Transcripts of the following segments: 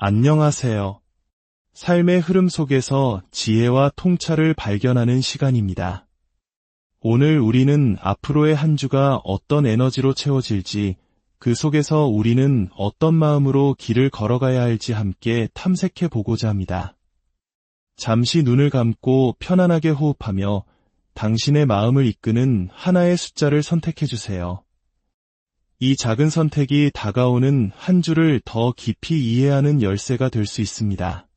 안녕하세요. 삶의 흐름 속에서 지혜와 통찰을 발견하는 시간입니다. 오늘 우리는 앞으로의 한 주가 어떤 에너지로 채워질지, 그 속에서 우리는 어떤 마음으로 길을 걸어가야 할지 함께 탐색해 보고자 합니다. 잠시 눈을 감고 편안하게 호흡하며 당신의 마음을 이끄는 하나의 숫자를 선택해 주세요. 이 작은 선택이 다가오는 한 주를 더 깊이 이해하는 열쇠가 될 수 있습니다.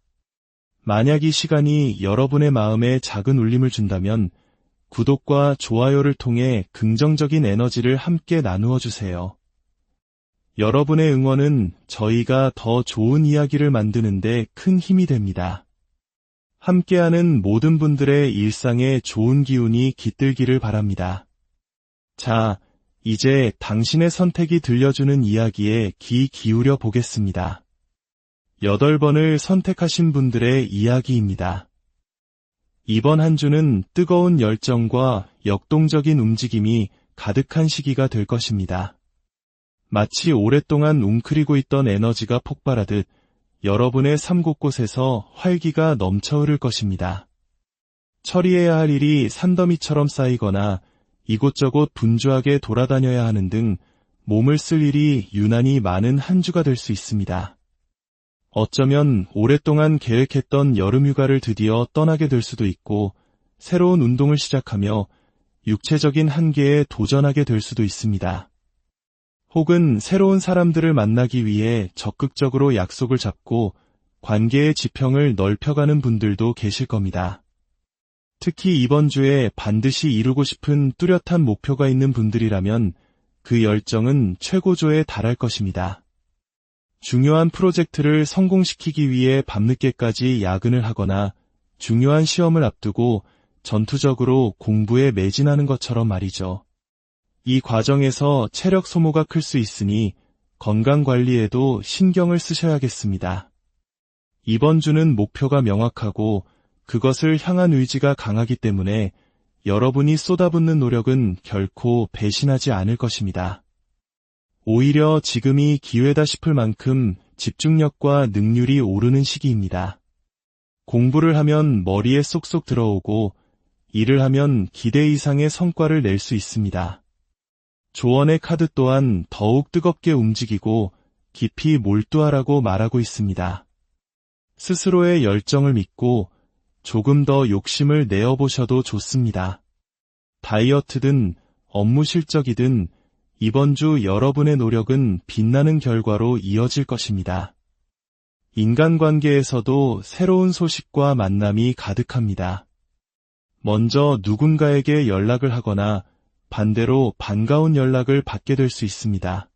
만약 이 시간이 여러분의 마음에 작은 울림을 준다면 구독과 좋아요를 통해 긍정적인 에너지를 함께 나누어 주세요. 여러분의 응원은 저희가 더 좋은 이야기를 만드는 데 큰 힘이 됩니다. 함께하는 모든 분들의 일상에 좋은 기운이 깃들기를 바랍니다. 자, 이제 당신의 선택이 들려주는 이야기에 귀 기울여 보겠습니다. 8번을 선택하신 분들의 이야기입니다. 이번 한 주는 뜨거운 열정과 역동적인 움직임이 가득한 시기가 될 것입니다. 마치 오랫동안 웅크리고 있던 에너지가 폭발하듯 여러분의 삶 곳곳에서 활기가 넘쳐 흐를 것입니다. 처리해야 할 일이 산더미처럼 쌓이거나 이곳저곳 분주하게 돌아다녀야 하는 등 몸을 쓸 일이 유난히 많은 한 주가 될 수 있습니다. 어쩌면 오랫동안 계획했던 여름휴가를 드디어 떠나게 될 수도 있고 새로운 운동을 시작하며 육체적인 한계에 도전하게 될 수도 있습니다. 혹은 새로운 사람들을 만나기 위해 적극적으로 약속을 잡고 관계의 지평을 넓혀가는 분들도 계실 겁니다. 특히 이번 주에 반드시 이루고 싶은 뚜렷한 목표가 있는 분들이라면 그 열정은 최고조에 달할 것입니다. 중요한 프로젝트를 성공시키기 위해 밤늦게까지 야근을 하거나 중요한 시험을 앞두고 전투적으로 공부에 매진하는 것처럼 말이죠. 이 과정에서 체력 소모가 클 수 있으니 건강 관리에도 신경을 쓰셔야겠습니다. 이번 주는 목표가 명확하고 그것을 향한 의지가 강하기 때문에 여러분이 쏟아붓는 노력은 결코 배신하지 않을 것입니다. 오히려 지금이 기회다 싶을 만큼 집중력과 능률이 오르는 시기입니다. 공부를 하면 머리에 쏙쏙 들어오고 일을 하면 기대 이상의 성과를 낼 수 있습니다. 조언의 카드 또한 더욱 뜨겁게 움직이고 깊이 몰두하라고 말하고 있습니다. 스스로의 열정을 믿고 조금 더 욕심을 내어보셔도 좋습니다. 다이어트든 업무 실적이든 이번 주 여러분의 노력은 빛나는 결과로 이어질 것입니다. 인간관계에서도 새로운 소식과 만남이 가득합니다. 먼저 누군가에게 연락을 하거나 반대로 반가운 연락을 받게 될 수 있습니다.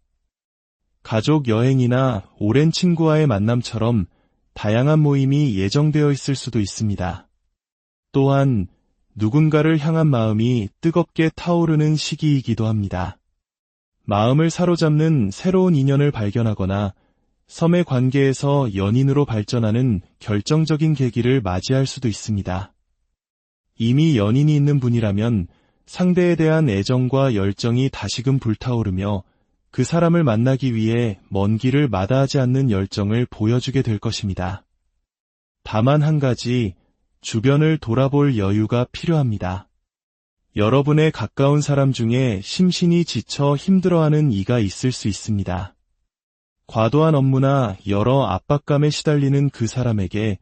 가족 여행이나 오랜 친구와의 만남처럼 다양한 모임이 예정되어 있을 수도 있습니다. 또한 누군가를 향한 마음이 뜨겁게 타오르는 시기이기도 합니다. 마음을 사로잡는 새로운 인연을 발견하거나 섬의 관계에서 연인으로 발전하는 결정적인 계기를 맞이할 수도 있습니다. 이미 연인이 있는 분이라면 상대에 대한 애정과 열정이 다시금 불타오르며 그 사람을 만나기 위해 먼 길을 마다하지 않는 열정을 보여주게 될 것입니다. 다만 한 가지, 주변을 돌아볼 여유가 필요합니다. 여러분의 가까운 사람 중에 심신이 지쳐 힘들어하는 이가 있을 수 있습니다. 과도한 업무나 여러 압박감에 시달리는 그 사람에게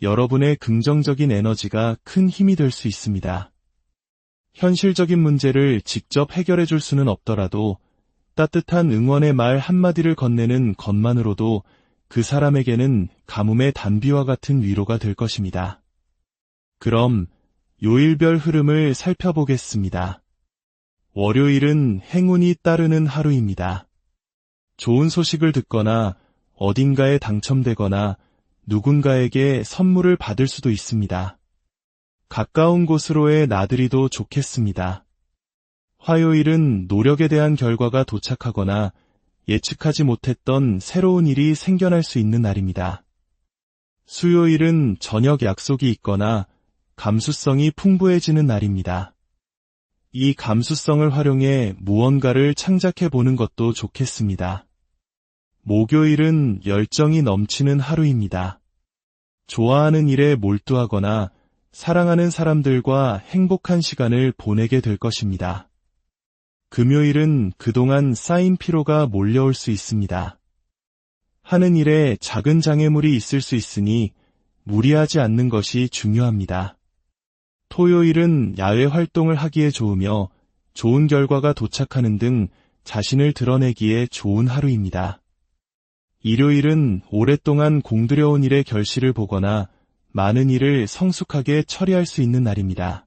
여러분의 긍정적인 에너지가 큰 힘이 될 수 있습니다. 현실적인 문제를 직접 해결해 줄 수는 없더라도 따뜻한 응원의 말 한마디를 건네는 것만으로도 그 사람에게는 가뭄의 단비와 같은 위로가 될 것입니다. 그럼 요일별 흐름을 살펴보겠습니다. 월요일은 행운이 따르는 하루입니다. 좋은 소식을 듣거나 어딘가에 당첨되거나 누군가에게 선물을 받을 수도 있습니다. 가까운 곳으로의 나들이도 좋겠습니다. 화요일은 노력에 대한 결과가 도착하거나 예측하지 못했던 새로운 일이 생겨날 수 있는 날입니다. 수요일은 저녁 약속이 있거나 감수성이 풍부해지는 날입니다. 이 감수성을 활용해 무언가를 창작해 보는 것도 좋겠습니다. 목요일은 열정이 넘치는 하루입니다. 좋아하는 일에 몰두하거나 사랑하는 사람들과 행복한 시간을 보내게 될 것입니다. 금요일은 그동안 쌓인 피로가 몰려올 수 있습니다. 하는 일에 작은 장애물이 있을 수 있으니 무리하지 않는 것이 중요합니다. 토요일은 야외 활동을 하기에 좋으며 좋은 결과가 도착하는 등 자신을 드러내기에 좋은 하루입니다. 일요일은 오랫동안 공들여온 일의 결실을 보거나 많은 일을 성숙하게 처리할 수 있는 날입니다.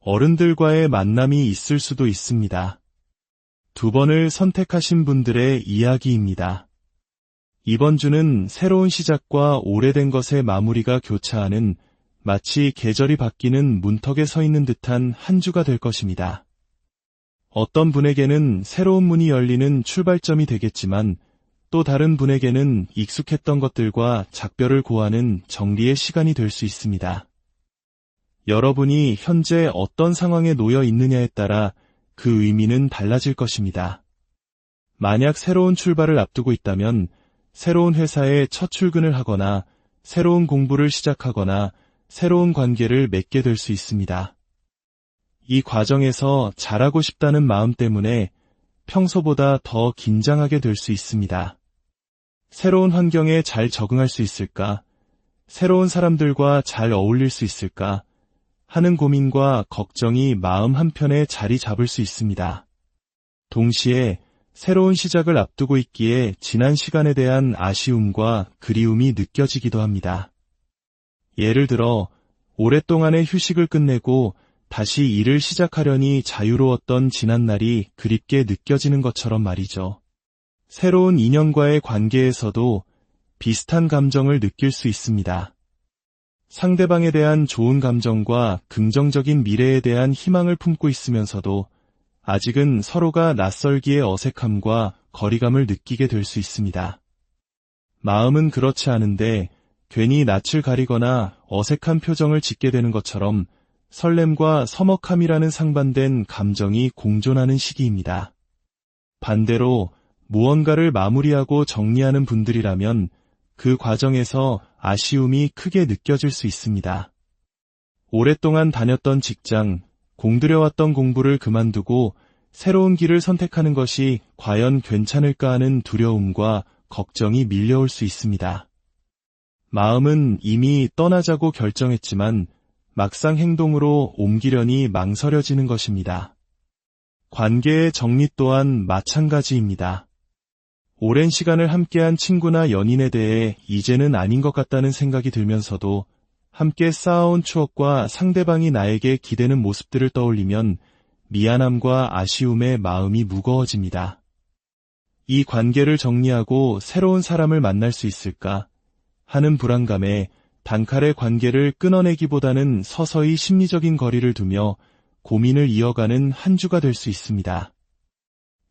어른들과의 만남이 있을 수도 있습니다. 두 번을 선택하신 분들의 이야기입니다. 이번 주는 새로운 시작과 오래된 것의 마무리가 교차하는 마치 계절이 바뀌는 문턱에 서 있는 듯한 한 주가 될 것입니다. 어떤 분에게는 새로운 문이 열리는 출발점이 되겠지만 또 다른 분에게는 익숙했던 것들과 작별을 고하는 정리의 시간이 될 수 있습니다. 여러분이 현재 어떤 상황에 놓여 있느냐에 따라 그 의미는 달라질 것입니다. 만약 새로운 출발을 앞두고 있다면 새로운 회사에 첫 출근을 하거나 새로운 공부를 시작하거나 새로운 관계를 맺게 될 수 있습니다. 이 과정에서 잘하고 싶다는 마음 때문에 평소보다 더 긴장하게 될 수 있습니다. 새로운 환경에 잘 적응할 수 있을까? 새로운 사람들과 잘 어울릴 수 있을까? 하는 고민과 걱정이 마음 한편에 자리 잡을 수 있습니다. 동시에 새로운 시작을 앞두고 있기에 지난 시간에 대한 아쉬움과 그리움이 느껴지기도 합니다. 예를 들어 오랫동안의 휴식을 끝내고 다시 일을 시작하려니 자유로웠던 지난날이 그립게 느껴지는 것처럼 말이죠. 새로운 인연과의 관계에서도 비슷한 감정을 느낄 수 있습니다. 상대방에 대한 좋은 감정과 긍정적인 미래에 대한 희망을 품고 있으면서도 아직은 서로가 낯설기에 어색함과 거리감을 느끼게 될 수 있습니다. 마음은 그렇지 않은데 괜히 낯을 가리거나 어색한 표정을 짓게 되는 것처럼 설렘과 서먹함이라는 상반된 감정이 공존하는 시기입니다. 반대로 무언가를 마무리하고 정리하는 분들이라면 그 과정에서 아쉬움이 크게 느껴질 수 있습니다. 오랫동안 다녔던 직장, 공들여왔던 공부를 그만두고 새로운 길을 선택하는 것이 과연 괜찮을까 하는 두려움과 걱정이 밀려올 수 있습니다. 마음은 이미 떠나자고 결정했지만 막상 행동으로 옮기려니 망설여지는 것입니다. 관계의 정리 또한 마찬가지입니다. 오랜 시간을 함께한 친구나 연인에 대해 이제는 아닌 것 같다는 생각이 들면서도 함께 쌓아온 추억과 상대방이 나에게 기대는 모습들을 떠올리면 미안함과 아쉬움에 마음이 무거워집니다. 이 관계를 정리하고 새로운 사람을 만날 수 있을까 하는 불안감에 단칼에 관계를 끊어내기보다는 서서히 심리적인 거리를 두며 고민을 이어가는 한 주가 될 수 있습니다.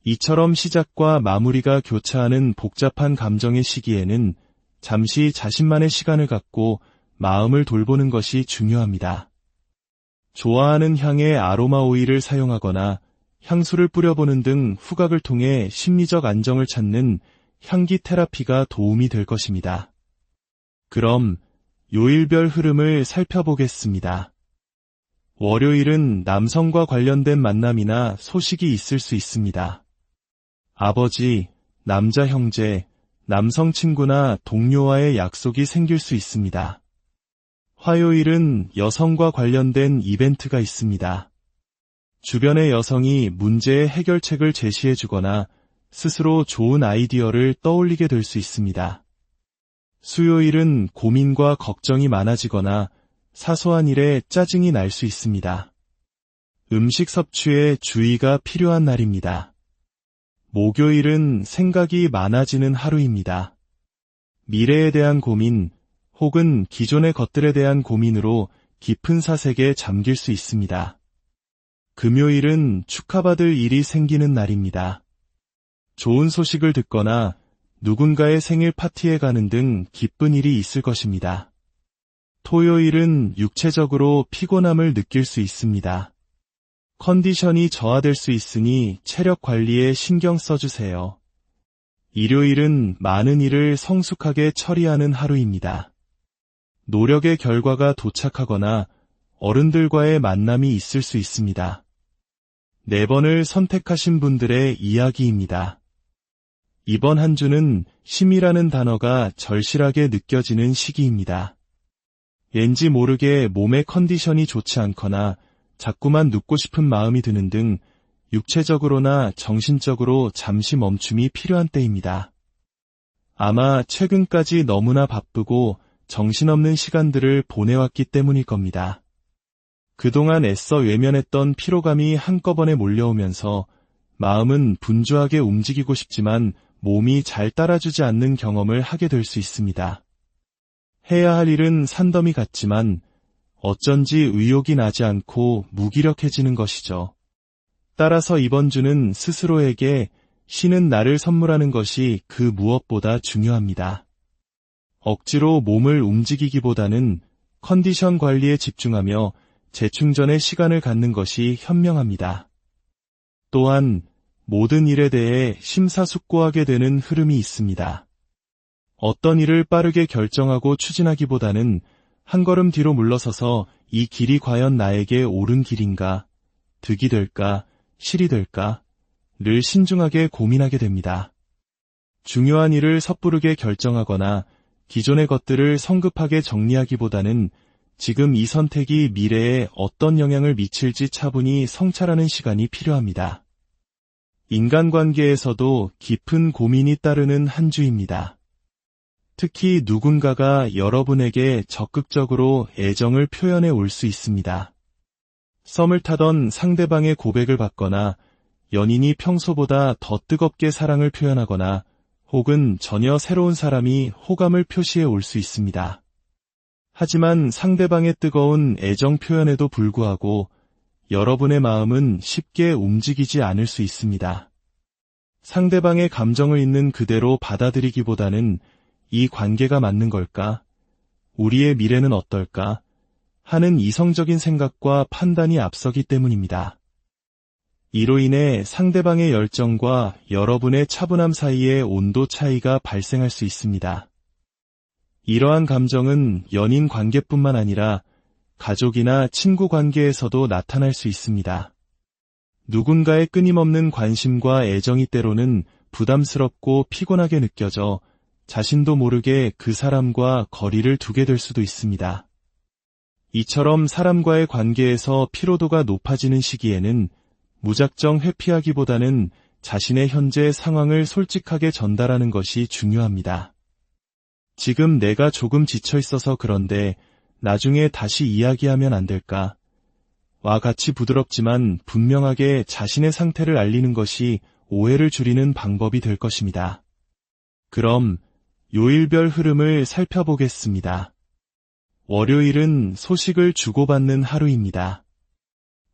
이처럼 시작과 마무리가 교차하는 복잡한 감정의 시기에는 잠시 자신만의 시간을 갖고 마음을 돌보는 것이 중요합니다. 좋아하는 향의 아로마 오일을 사용하거나 향수를 뿌려보는 등 후각을 통해 심리적 안정을 찾는 향기 테라피가 도움이 될 것입니다. 그럼 요일별 흐름을 살펴보겠습니다. 월요일은 남성과 관련된 만남이나 소식이 있을 수 있습니다. 아버지, 남자 형제, 남성 친구나 동료와의 약속이 생길 수 있습니다. 화요일은 여성과 관련된 이벤트가 있습니다. 주변의 여성이 문제의 해결책을 제시해주거나 스스로 좋은 아이디어를 떠올리게 될 수 있습니다. 수요일은 고민과 걱정이 많아지거나 사소한 일에 짜증이 날 수 있습니다. 음식 섭취에 주의가 필요한 날입니다. 목요일은 생각이 많아지는 하루입니다. 미래에 대한 고민 혹은 기존의 것들에 대한 고민으로 깊은 사색에 잠길 수 있습니다. 금요일은 축하받을 일이 생기는 날입니다. 좋은 소식을 듣거나 누군가의 생일 파티에 가는 등 기쁜 일이 있을 것입니다. 토요일은 육체적으로 피곤함을 느낄 수 있습니다. 컨디션이 저하될 수 있으니 체력 관리에 신경 써주세요. 일요일은 많은 일을 성숙하게 처리하는 하루입니다. 노력의 결과가 도착하거나 어른들과의 만남이 있을 수 있습니다. 4번을 선택하신 분들의 이야기입니다. 이번 한 주는 쉼이라는 단어가 절실하게 느껴지는 시기입니다. 왠지 모르게 몸의 컨디션이 좋지 않거나 자꾸만 눕고 싶은 마음이 드는 등 육체적으로나 정신적으로 잠시 멈춤이 필요한 때입니다. 아마 최근까지 너무나 바쁘고 정신없는 시간들을 보내왔기 때문일 겁니다. 그동안 애써 외면했던 피로감이 한꺼번에 몰려오면서 마음은 분주하게 움직이고 싶지만 몸이 잘 따라주지 않는 경험을 하게 될 수 있습니다. 해야 할 일은 산더미 같지만 어쩐지 의욕이 나지 않고 무기력해지는 것이죠. 따라서 이번 주는 스스로에게 쉬는 날을 선물하는 것이 그 무엇보다 중요합니다. 억지로 몸을 움직이기보다는 컨디션 관리에 집중하며 재충전의 시간을 갖는 것이 현명합니다. 또한 모든 일에 대해 심사숙고하게 되는 흐름이 있습니다. 어떤 일을 빠르게 결정하고 추진하기보다는 한 걸음 뒤로 물러서서 이 길이 과연 나에게 옳은 길인가, 득이 될까, 실이 될까를 신중하게 고민하게 됩니다. 중요한 일을 섣부르게 결정하거나 기존의 것들을 성급하게 정리하기보다는 지금 이 선택이 미래에 어떤 영향을 미칠지 차분히 성찰하는 시간이 필요합니다. 인간관계에서도 깊은 고민이 따르는 한 주입니다. 특히 누군가가 여러분에게 적극적으로 애정을 표현해 올 수 있습니다. 썸을 타던 상대방의 고백을 받거나 연인이 평소보다 더 뜨겁게 사랑을 표현하거나 혹은 전혀 새로운 사람이 호감을 표시해 올 수 있습니다. 하지만 상대방의 뜨거운 애정 표현에도 불구하고 여러분의 마음은 쉽게 움직이지 않을 수 있습니다. 상대방의 감정을 있는 그대로 받아들이기보다는 이 관계가 맞는 걸까? 우리의 미래는 어떨까? 하는 이성적인 생각과 판단이 앞서기 때문입니다. 이로 인해 상대방의 열정과 여러분의 차분함 사이에 온도 차이가 발생할 수 있습니다. 이러한 감정은 연인 관계뿐만 아니라 가족이나 친구 관계에서도 나타날 수 있습니다. 누군가의 끊임없는 관심과 애정이 때로는 부담스럽고 피곤하게 느껴져 자신도 모르게 그 사람과 거리를 두게 될 수도 있습니다. 이처럼 사람과의 관계에서 피로도가 높아지는 시기에는 무작정 회피하기보다는 자신의 현재 상황을 솔직하게 전달하는 것이 중요합니다. 지금 내가 조금 지쳐 있어서 그런데 나중에 다시 이야기하면 안 될까? 와 같이 부드럽지만 분명하게 자신의 상태를 알리는 것이 오해를 줄이는 방법이 될 것입니다. 그럼 요일별 흐름을 살펴보겠습니다. 월요일은 소식을 주고받는 하루입니다.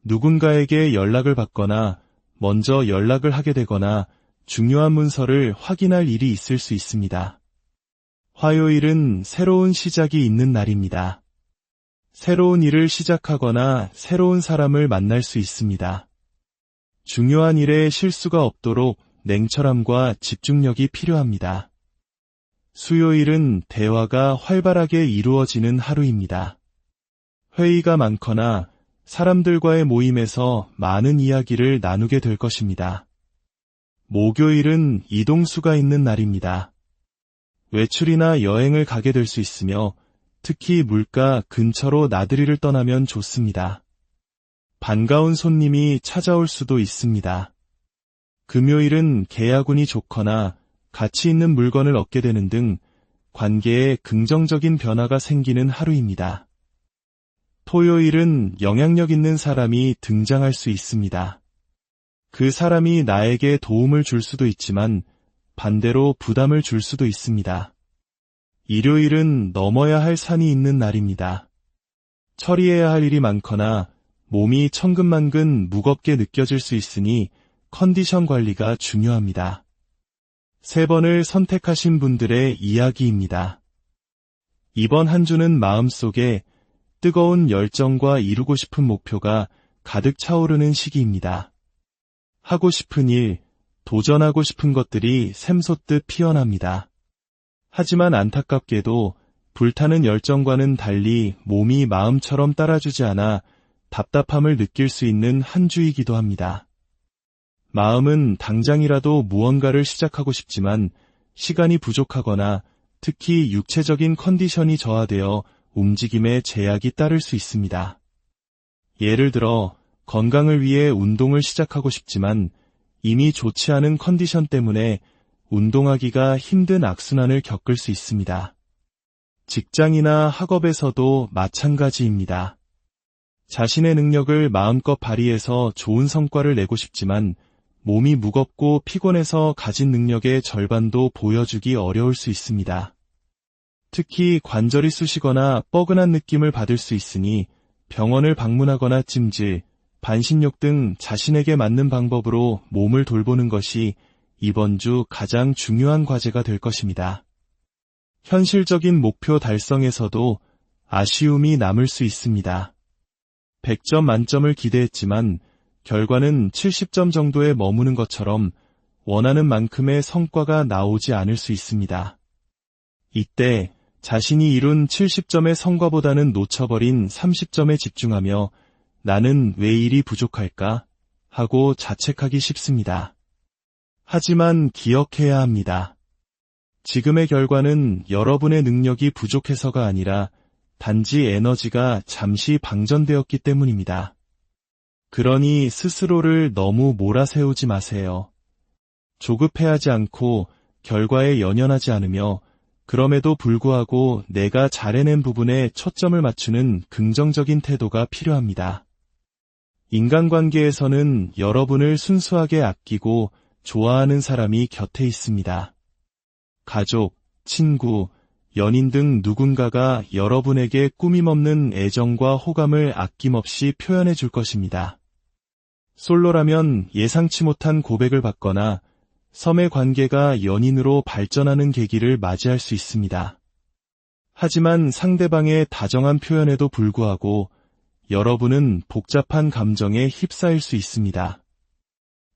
누군가에게 연락을 받거나 먼저 연락을 하게 되거나 중요한 문서를 확인할 일이 있을 수 있습니다. 화요일은 새로운 시작이 있는 날입니다. 새로운 일을 시작하거나 새로운 사람을 만날 수 있습니다. 중요한 일에 실수가 없도록 냉철함과 집중력이 필요합니다. 수요일은 대화가 활발하게 이루어지는 하루입니다. 회의가 많거나 사람들과의 모임에서 많은 이야기를 나누게 될 것입니다. 목요일은 이동수가 있는 날입니다. 외출이나 여행을 가게 될 수 있으며 특히 물가 근처로 나들이를 떠나면 좋습니다. 반가운 손님이 찾아올 수도 있습니다. 금요일은 계약운이 좋거나 가치 있는 물건을 얻게 되는 등 관계에 긍정적인 변화가 생기는 하루입니다. 토요일은 영향력 있는 사람이 등장할 수 있습니다. 그 사람이 나에게 도움을 줄 수도 있지만 반대로 부담을 줄 수도 있습니다. 일요일은 넘어야 할 산이 있는 날입니다. 처리해야 할 일이 많거나 몸이 천근만근 무겁게 느껴질 수 있으니 컨디션 관리가 중요합니다. 3번을 선택하신 분들의 이야기입니다. 이번 한 주는 마음속에 뜨거운 열정과 이루고 싶은 목표가 가득 차오르는 시기입니다. 하고 싶은 일, 도전하고 싶은 것들이 샘솟듯 피어납니다. 하지만 안타깝게도 불타는 열정과는 달리 몸이 마음처럼 따라주지 않아 답답함을 느낄 수 있는 한 주이기도 합니다. 마음은 당장이라도 무언가를 시작하고 싶지만 시간이 부족하거나 특히 육체적인 컨디션이 저하되어 움직임에 제약이 따를 수 있습니다. 예를 들어 건강을 위해 운동을 시작하고 싶지만 이미 좋지 않은 컨디션 때문에 운동하기가 힘든 악순환을 겪을 수 있습니다. 직장이나 학업에서도 마찬가지입니다. 자신의 능력을 마음껏 발휘해서 좋은 성과를 내고 싶지만 몸이 무겁고 피곤해서 가진 능력의 절반도 보여주기 어려울 수 있습니다. 특히 관절이 쑤시거나 뻐근한 느낌을 받을 수 있으니 병원을 방문하거나 찜질, 반신욕 등 자신에게 맞는 방법으로 몸을 돌보는 것이 이번 주 가장 중요한 과제가 될 것입니다. 현실적인 목표 달성에서도 아쉬움이 남을 수 있습니다. 100점 만점을 기대했지만 결과는 70점 정도에 머무는 것처럼 원하는 만큼의 성과가 나오지 않을 수 있습니다. 이때 자신이 이룬 70점의 성과보다는 놓쳐버린 30점에 집중하며 나는 왜 일이 부족할까? 하고 자책하기 쉽습니다. 하지만 기억해야 합니다. 지금의 결과는 여러분의 능력이 부족해서가 아니라 단지 에너지가 잠시 방전되었기 때문입니다. 그러니 스스로를 너무 몰아세우지 마세요. 조급해하지 않고 결과에 연연하지 않으며 그럼에도 불구하고 내가 잘해낸 부분에 초점을 맞추는 긍정적인 태도가 필요합니다. 인간관계에서는 여러분을 순수하게 아끼고 좋아하는 사람이 곁에 있습니다. 가족, 친구, 연인 등 누군가가 여러분에게 꾸밈없는 애정과 호감을 아낌없이 표현해 줄 것입니다. 솔로라면 예상치 못한 고백을 받거나 섬의 관계가 연인으로 발전하는 계기를 맞이할 수 있습니다. 하지만 상대방의 다정한 표현에도 불구하고 여러분은 복잡한 감정에 휩싸일 수 있습니다.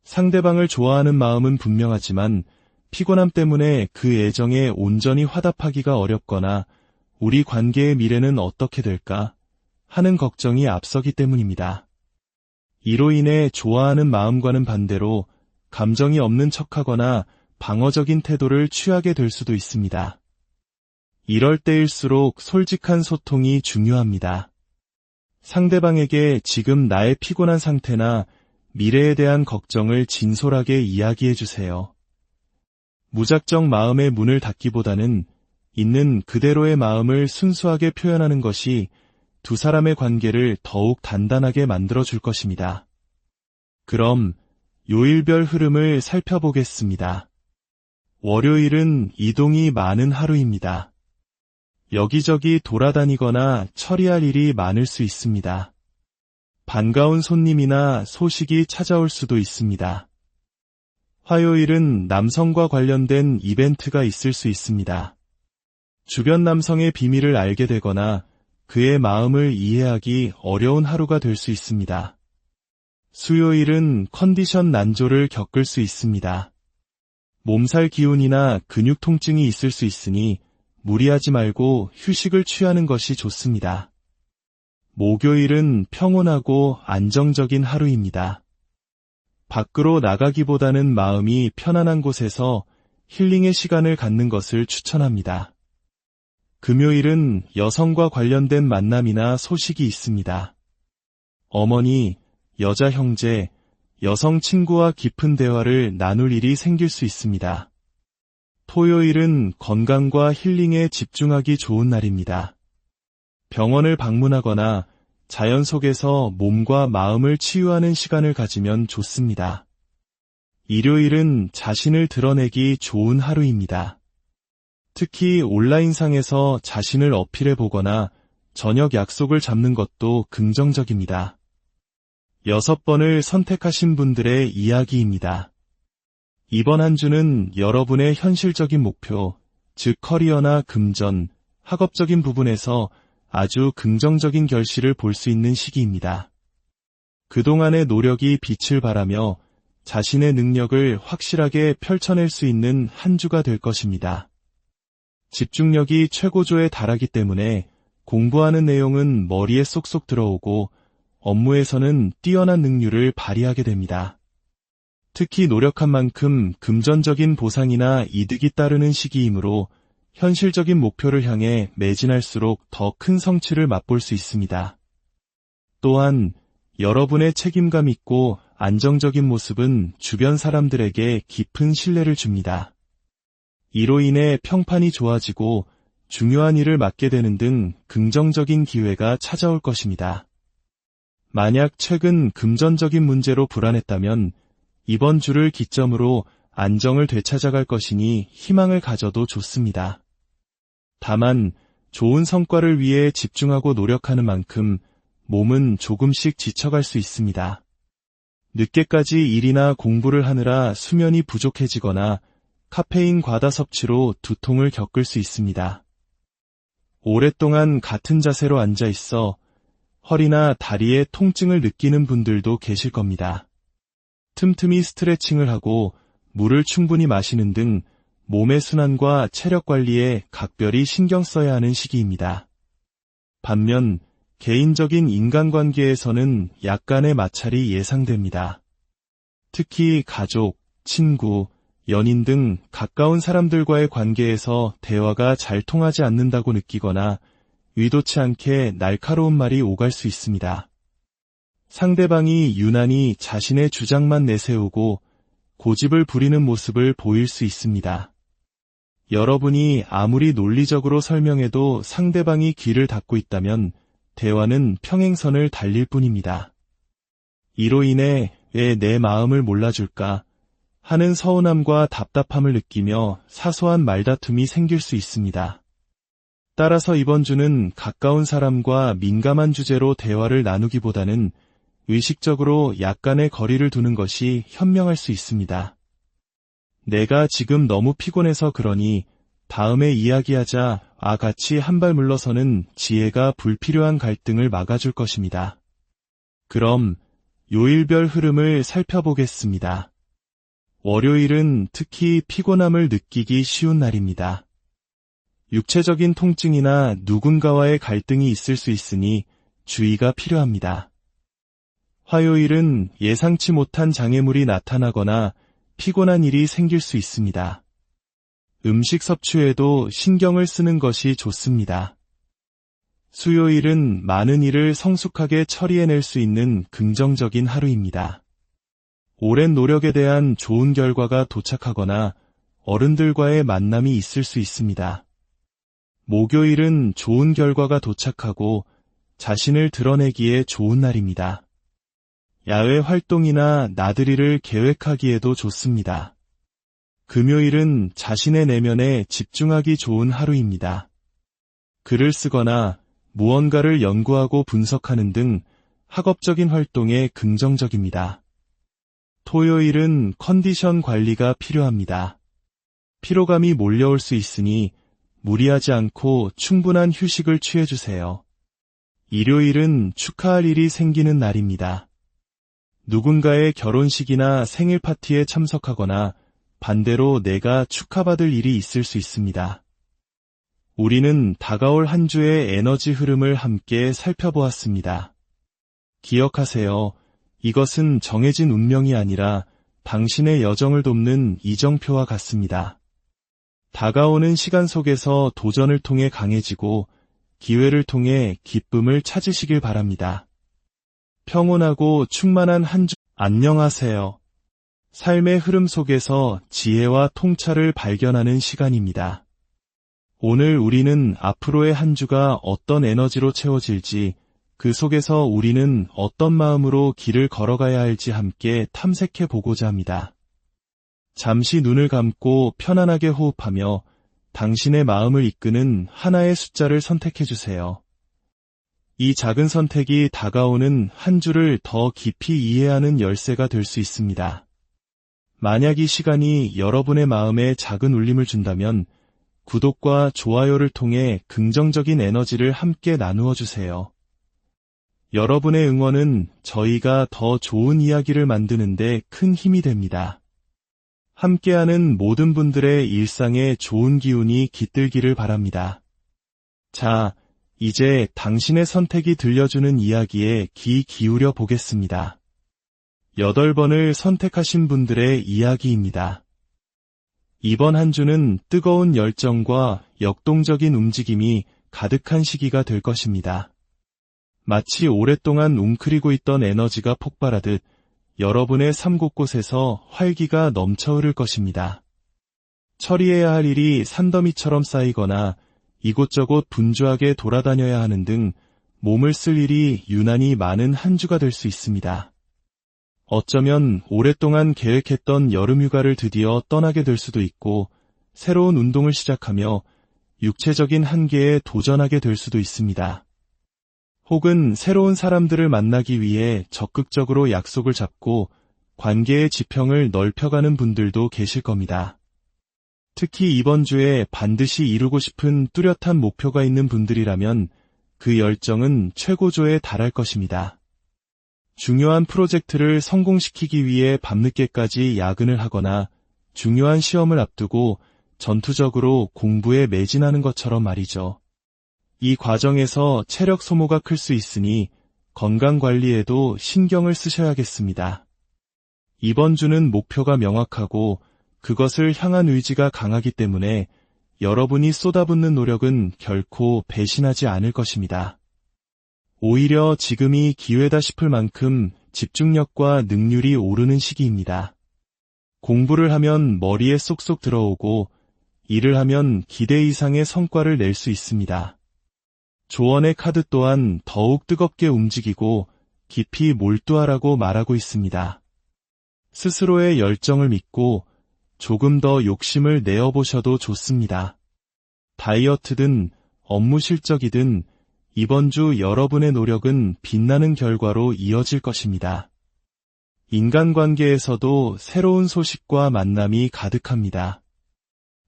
상대방을 좋아하는 마음은 분명하지만 피곤함 때문에 그 애정에 온전히 화답하기가 어렵거나 우리 관계의 미래는 어떻게 될까 하는 걱정이 앞서기 때문입니다. 이로 인해 좋아하는 마음과는 반대로 감정이 없는 척하거나 방어적인 태도를 취하게 될 수도 있습니다. 이럴 때일수록 솔직한 소통이 중요합니다. 상대방에게 지금 나의 피곤한 상태나 미래에 대한 걱정을 진솔하게 이야기해 주세요. 무작정 마음의 문을 닫기보다는 있는 그대로의 마음을 순수하게 표현하는 것이 두 사람의 관계를 더욱 단단하게 만들어 줄 것입니다. 그럼 요일별 흐름을 살펴보겠습니다. 월요일은 이동이 많은 하루입니다. 여기저기 돌아다니거나 처리할 일이 많을 수 있습니다. 반가운 손님이나 소식이 찾아올 수도 있습니다. 화요일은 남성과 관련된 이벤트가 있을 수 있습니다. 주변 남성의 비밀을 알게 되거나 그의 마음을 이해하기 어려운 하루가 될 수 있습니다. 수요일은 컨디션 난조를 겪을 수 있습니다. 몸살 기운이나 근육 통증이 있을 수 있으니 무리하지 말고 휴식을 취하는 것이 좋습니다. 목요일은 평온하고 안정적인 하루입니다. 밖으로 나가기보다는 마음이 편안한 곳에서 힐링의 시간을 갖는 것을 추천합니다. 금요일은 여성과 관련된 만남이나 소식이 있습니다. 어머니, 여자 형제, 여성 친구와 깊은 대화를 나눌 일이 생길 수 있습니다. 토요일은 건강과 힐링에 집중하기 좋은 날입니다. 병원을 방문하거나 자연 속에서 몸과 마음을 치유하는 시간을 가지면 좋습니다. 일요일은 자신을 드러내기 좋은 하루입니다. 특히 온라인상에서 자신을 어필해 보거나 저녁 약속을 잡는 것도 긍정적입니다. 6번을 선택하신 분들의 이야기입니다. 이번 한 주는 여러분의 현실적인 목표, 즉 커리어나 금전, 학업적인 부분에서 아주 긍정적인 결실을 볼 수 있는 시기입니다. 그동안의 노력이 빛을 발하며 자신의 능력을 확실하게 펼쳐낼 수 있는 한 주가 될 것입니다. 집중력이 최고조에 달하기 때문에 공부하는 내용은 머리에 쏙쏙 들어오고 업무에서는 뛰어난 능률을 발휘하게 됩니다. 특히 노력한 만큼 금전적인 보상이나 이득이 따르는 시기이므로 현실적인 목표를 향해 매진할수록 더 큰 성취를 맛볼 수 있습니다. 또한 여러분의 책임감 있고 안정적인 모습은 주변 사람들에게 깊은 신뢰를 줍니다. 이로 인해 평판이 좋아지고 중요한 일을 맡게 되는 등 긍정적인 기회가 찾아올 것입니다. 만약 최근 금전적인 문제로 불안했다면 이번 주를 기점으로 안정을 되찾아갈 것이니 희망을 가져도 좋습니다. 다만 좋은 성과를 위해 집중하고 노력하는 만큼 몸은 조금씩 지쳐갈 수 있습니다. 늦게까지 일이나 공부를 하느라 수면이 부족해지거나 카페인 과다 섭취로 두통을 겪을 수 있습니다. 오랫동안 같은 자세로 앉아 있어 허리나 다리에 통증을 느끼는 분들도 계실 겁니다. 틈틈이 스트레칭을 하고 물을 충분히 마시는 등 몸의 순환과 체력 관리에 각별히 신경 써야 하는 시기입니다. 반면 개인적인 인간관계에서는 약간의 마찰이 예상됩니다. 특히 가족, 친구, 연인 등 가까운 사람들과의 관계에서 대화가 잘 통하지 않는다고 느끼거나 의도치 않게 날카로운 말이 오갈 수 있습니다. 상대방이 유난히 자신의 주장만 내세우고 고집을 부리는 모습을 보일 수 있습니다. 여러분이 아무리 논리적으로 설명해도 상대방이 귀를 닫고 있다면 대화는 평행선을 달릴 뿐입니다. 이로 인해 왜 내 마음을 몰라줄까 하는 서운함과 답답함을 느끼며 사소한 말다툼이 생길 수 있습니다. 따라서 이번 주는 가까운 사람과 민감한 주제로 대화를 나누기보다는 의식적으로 약간의 거리를 두는 것이 현명할 수 있습니다. 내가 지금 너무 피곤해서 그러니 다음에 이야기하자 같이 한 발 물러서는 지혜가 불필요한 갈등을 막아줄 것입니다. 그럼 요일별 흐름을 살펴보겠습니다. 월요일은 특히 피곤함을 느끼기 쉬운 날입니다. 육체적인 통증이나 누군가와의 갈등이 있을 수 있으니 주의가 필요합니다. 화요일은 예상치 못한 장애물이 나타나거나 피곤한 일이 생길 수 있습니다. 음식 섭취에도 신경을 쓰는 것이 좋습니다. 수요일은 많은 일을 성숙하게 처리해낼 수 있는 긍정적인 하루입니다. 오랜 노력에 대한 좋은 결과가 도착하거나 어른들과의 만남이 있을 수 있습니다. 목요일은 좋은 결과가 도착하고 자신을 드러내기에 좋은 날입니다. 야외 활동이나 나들이를 계획하기에도 좋습니다. 금요일은 자신의 내면에 집중하기 좋은 하루입니다. 글을 쓰거나 무언가를 연구하고 분석하는 등 학업적인 활동에 긍정적입니다. 토요일은 컨디션 관리가 필요합니다. 피로감이 몰려올 수 있으니 무리하지 않고 충분한 휴식을 취해주세요. 일요일은 축하할 일이 생기는 날입니다. 누군가의 결혼식이나 생일 파티에 참석하거나 반대로 내가 축하받을 일이 있을 수 있습니다. 우리는 다가올 한 주의 에너지 흐름을 함께 살펴보았습니다. 기억하세요. 이것은 정해진 운명이 아니라 당신의 여정을 돕는 이정표와 같습니다. 다가오는 시간 속에서 도전을 통해 강해지고 기회를 통해 기쁨을 찾으시길 바랍니다. 평온하고 충만한 한 주 안녕하세요. 삶의 흐름 속에서 지혜와 통찰을 발견하는 시간입니다. 오늘 우리는 앞으로의 한 주가 어떤 에너지로 채워질지, 그 속에서 우리는 어떤 마음으로 길을 걸어가야 할지 함께 탐색해 보고자 합니다. 잠시 눈을 감고 편안하게 호흡하며 당신의 마음을 이끄는 하나의 숫자를 선택해 주세요. 이 작은 선택이 다가오는 한 주를 더 깊이 이해하는 열쇠가 될 수 있습니다. 만약 이 시간이 여러분의 마음에 작은 울림을 준다면 구독과 좋아요를 통해 긍정적인 에너지를 함께 나누어 주세요. 여러분의 응원은 저희가 더 좋은 이야기를 만드는데 큰 힘이 됩니다. 함께하는 모든 분들의 일상에 좋은 기운이 깃들기를 바랍니다. 자, 이제 당신의 선택이 들려주는 이야기에 귀 기울여 보겠습니다. 8번을 선택하신 분들의 이야기입니다. 이번 한 주는 뜨거운 열정과 역동적인 움직임이 가득한 시기가 될 것입니다. 마치 오랫동안 웅크리고 있던 에너지가 폭발하듯 여러분의 삶 곳곳에서 활기가 넘쳐 흐를 것입니다. 처리해야 할 일이 산더미처럼 쌓이거나 이곳저곳 분주하게 돌아다녀야 하는 등 몸을 쓸 일이 유난히 많은 한 주가 될 수 있습니다. 어쩌면 오랫동안 계획했던 여름휴가를 드디어 떠나게 될 수도 있고 새로운 운동을 시작하며 육체적인 한계에 도전하게 될 수도 있습니다. 혹은 새로운 사람들을 만나기 위해 적극적으로 약속을 잡고 관계의 지평을 넓혀가는 분들도 계실 겁니다. 특히 이번 주에 반드시 이루고 싶은 뚜렷한 목표가 있는 분들이라면 그 열정은 최고조에 달할 것입니다. 중요한 프로젝트를 성공시키기 위해 밤늦게까지 야근을 하거나 중요한 시험을 앞두고 전투적으로 공부에 매진하는 것처럼 말이죠. 이 과정에서 체력 소모가 클 수 있으니 건강 관리에도 신경을 쓰셔야겠습니다. 이번 주는 목표가 명확하고 그것을 향한 의지가 강하기 때문에 여러분이 쏟아붓는 노력은 결코 배신하지 않을 것입니다. 오히려 지금이 기회다 싶을 만큼 집중력과 능률이 오르는 시기입니다. 공부를 하면 머리에 쏙쏙 들어오고 일을 하면 기대 이상의 성과를 낼 수 있습니다. 조언의 카드 또한 더욱 뜨겁게 움직이고 깊이 몰두하라고 말하고 있습니다. 스스로의 열정을 믿고 조금 더 욕심을 내어보셔도 좋습니다. 다이어트든 업무 실적이든 이번 주 여러분의 노력은 빛나는 결과로 이어질 것입니다. 인간관계에서도 새로운 소식과 만남이 가득합니다.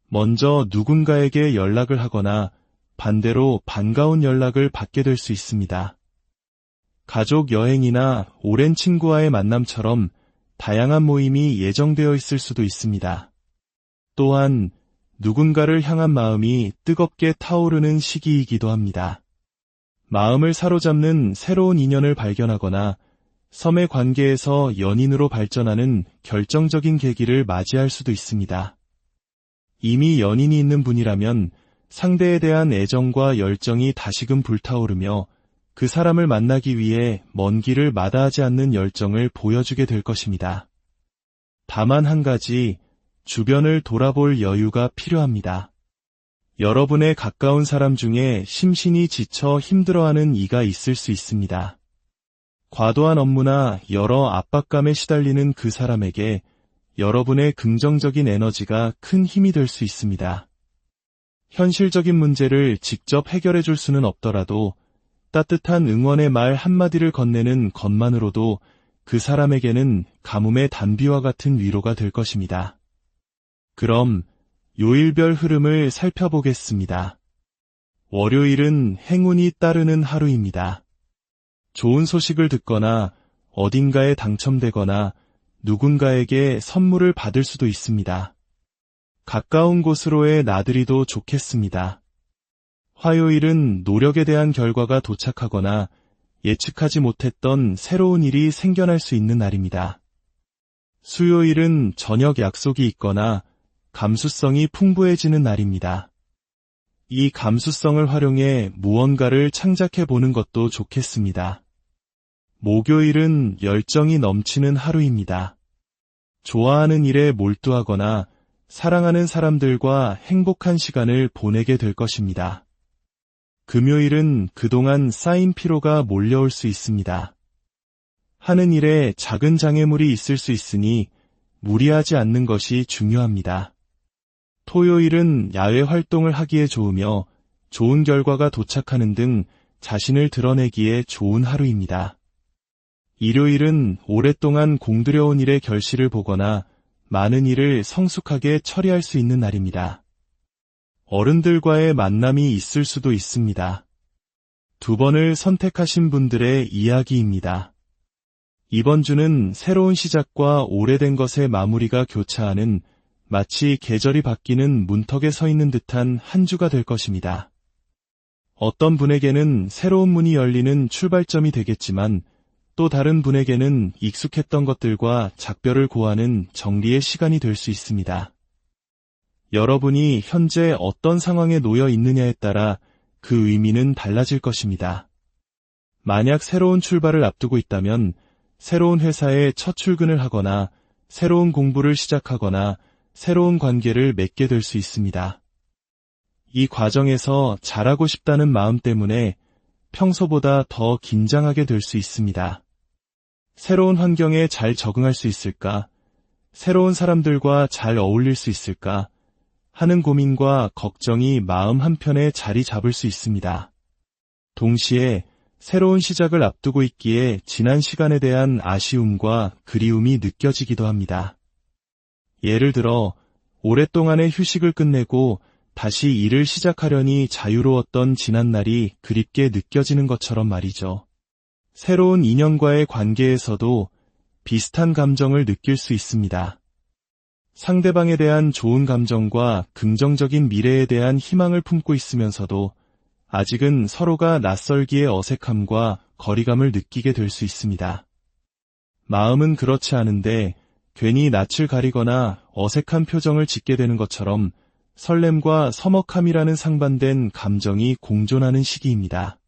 먼저 누군가에게 연락을 하거나 반대로 반가운 연락을 받게 될 수 있습니다. 가족 여행이나 오랜 친구와의 만남처럼 다양한 모임이 예정되어 있을 수도 있습니다. 또한 누군가를 향한 마음이 뜨겁게 타오르는 시기이기도 합니다. 마음을 사로잡는 새로운 인연을 발견하거나 섬의 관계에서 연인으로 발전하는 결정적인 계기를 맞이할 수도 있습니다. 이미 연인이 있는 분이라면 상대에 대한 애정과 열정이 다시금 불타오르며 그 사람을 만나기 위해 먼 길을 마다하지 않는 열정을 보여주게 될 것입니다. 다만 한 가지, 주변을 돌아볼 여유가 필요합니다. 여러분의 가까운 사람 중에 심신이 지쳐 힘들어하는 이가 있을 수 있습니다. 과도한 업무나 여러 압박감에 시달리는 그 사람에게 여러분의 긍정적인 에너지가 큰 힘이 될 수 있습니다. 현실적인 문제를 직접 해결해 줄 수는 없더라도 따뜻한 응원의 말 한마디를 건네는 것만으로도 그 사람에게는 가뭄의 단비와 같은 위로가 될 것입니다. 그럼 요일별 흐름을 살펴보겠습니다. 월요일은 행운이 따르는 하루입니다. 좋은 소식을 듣거나 어딘가에 당첨되거나 누군가에게 선물을 받을 수도 있습니다. 가까운 곳으로의 나들이도 좋겠습니다. 화요일은 노력에 대한 결과가 도착하거나 예측하지 못했던 새로운 일이 생겨날 수 있는 날입니다. 수요일은 저녁 약속이 있거나 감수성이 풍부해지는 날입니다. 이 감수성을 활용해 무언가를 창작해보는 것도 좋겠습니다. 목요일은 열정이 넘치는 하루입니다. 좋아하는 일에 몰두하거나 사랑하는 사람들과 행복한 시간을 보내게 될 것입니다. 금요일은 그동안 쌓인 피로가 몰려올 수 있습니다. 하는 일에 작은 장애물이 있을 수 있으니 무리하지 않는 것이 중요합니다. 토요일은 야외 활동을 하기에 좋으며 좋은 결과가 도착하는 등 자신을 드러내기에 좋은 하루입니다. 일요일은 오랫동안 공들여온 일의 결실을 보거나 많은 일을 성숙하게 처리할 수 있는 날입니다. 어른들과의 만남이 있을 수도 있습니다. 두 번을 선택하신 분들의 이야기입니다. 이번 주는 새로운 시작과 오래된 것의 마무리가 교차하는 마치 계절이 바뀌는 문턱에 서 있는 듯한 한 주가 될 것입니다. 어떤 분에게는 새로운 문이 열리는 출발점이 되겠지만 또 다른 분에게는 익숙했던 것들과 작별을 고하는 정리의 시간이 될 수 있습니다. 여러분이 현재 어떤 상황에 놓여 있느냐에 따라 그 의미는 달라질 것입니다. 만약 새로운 출발을 앞두고 있다면 새로운 회사에 첫 출근을 하거나 새로운 공부를 시작하거나 새로운 관계를 맺게 될 수 있습니다. 이 과정에서 잘하고 싶다는 마음 때문에 평소보다 더 긴장하게 될 수 있습니다. 새로운 환경에 잘 적응할 수 있을까? 새로운 사람들과 잘 어울릴 수 있을까? 하는 고민과 걱정이 마음 한편에 자리 잡을 수 있습니다. 동시에 새로운 시작을 앞두고 있기에 지난 시간에 대한 아쉬움과 그리움이 느껴지기도 합니다. 예를 들어 오랫동안의 휴식을 끝내고 다시 일을 시작하려니 자유로웠던 지난날이 그립게 느껴지는 것처럼 말이죠. 새로운 인연과의 관계에서도 비슷한 감정을 느낄 수 있습니다. 상대방에 대한 좋은 감정과 긍정적인 미래에 대한 희망을 품고 있으면서도 아직은 서로가 낯설기에 어색함과 거리감을 느끼게 될 수 있습니다. 마음은 그렇지 않은데 괜히 낯을 가리거나 어색한 표정을 짓게 되는 것처럼 설렘과 서먹함이라는 상반된 감정이 공존하는 시기입니다.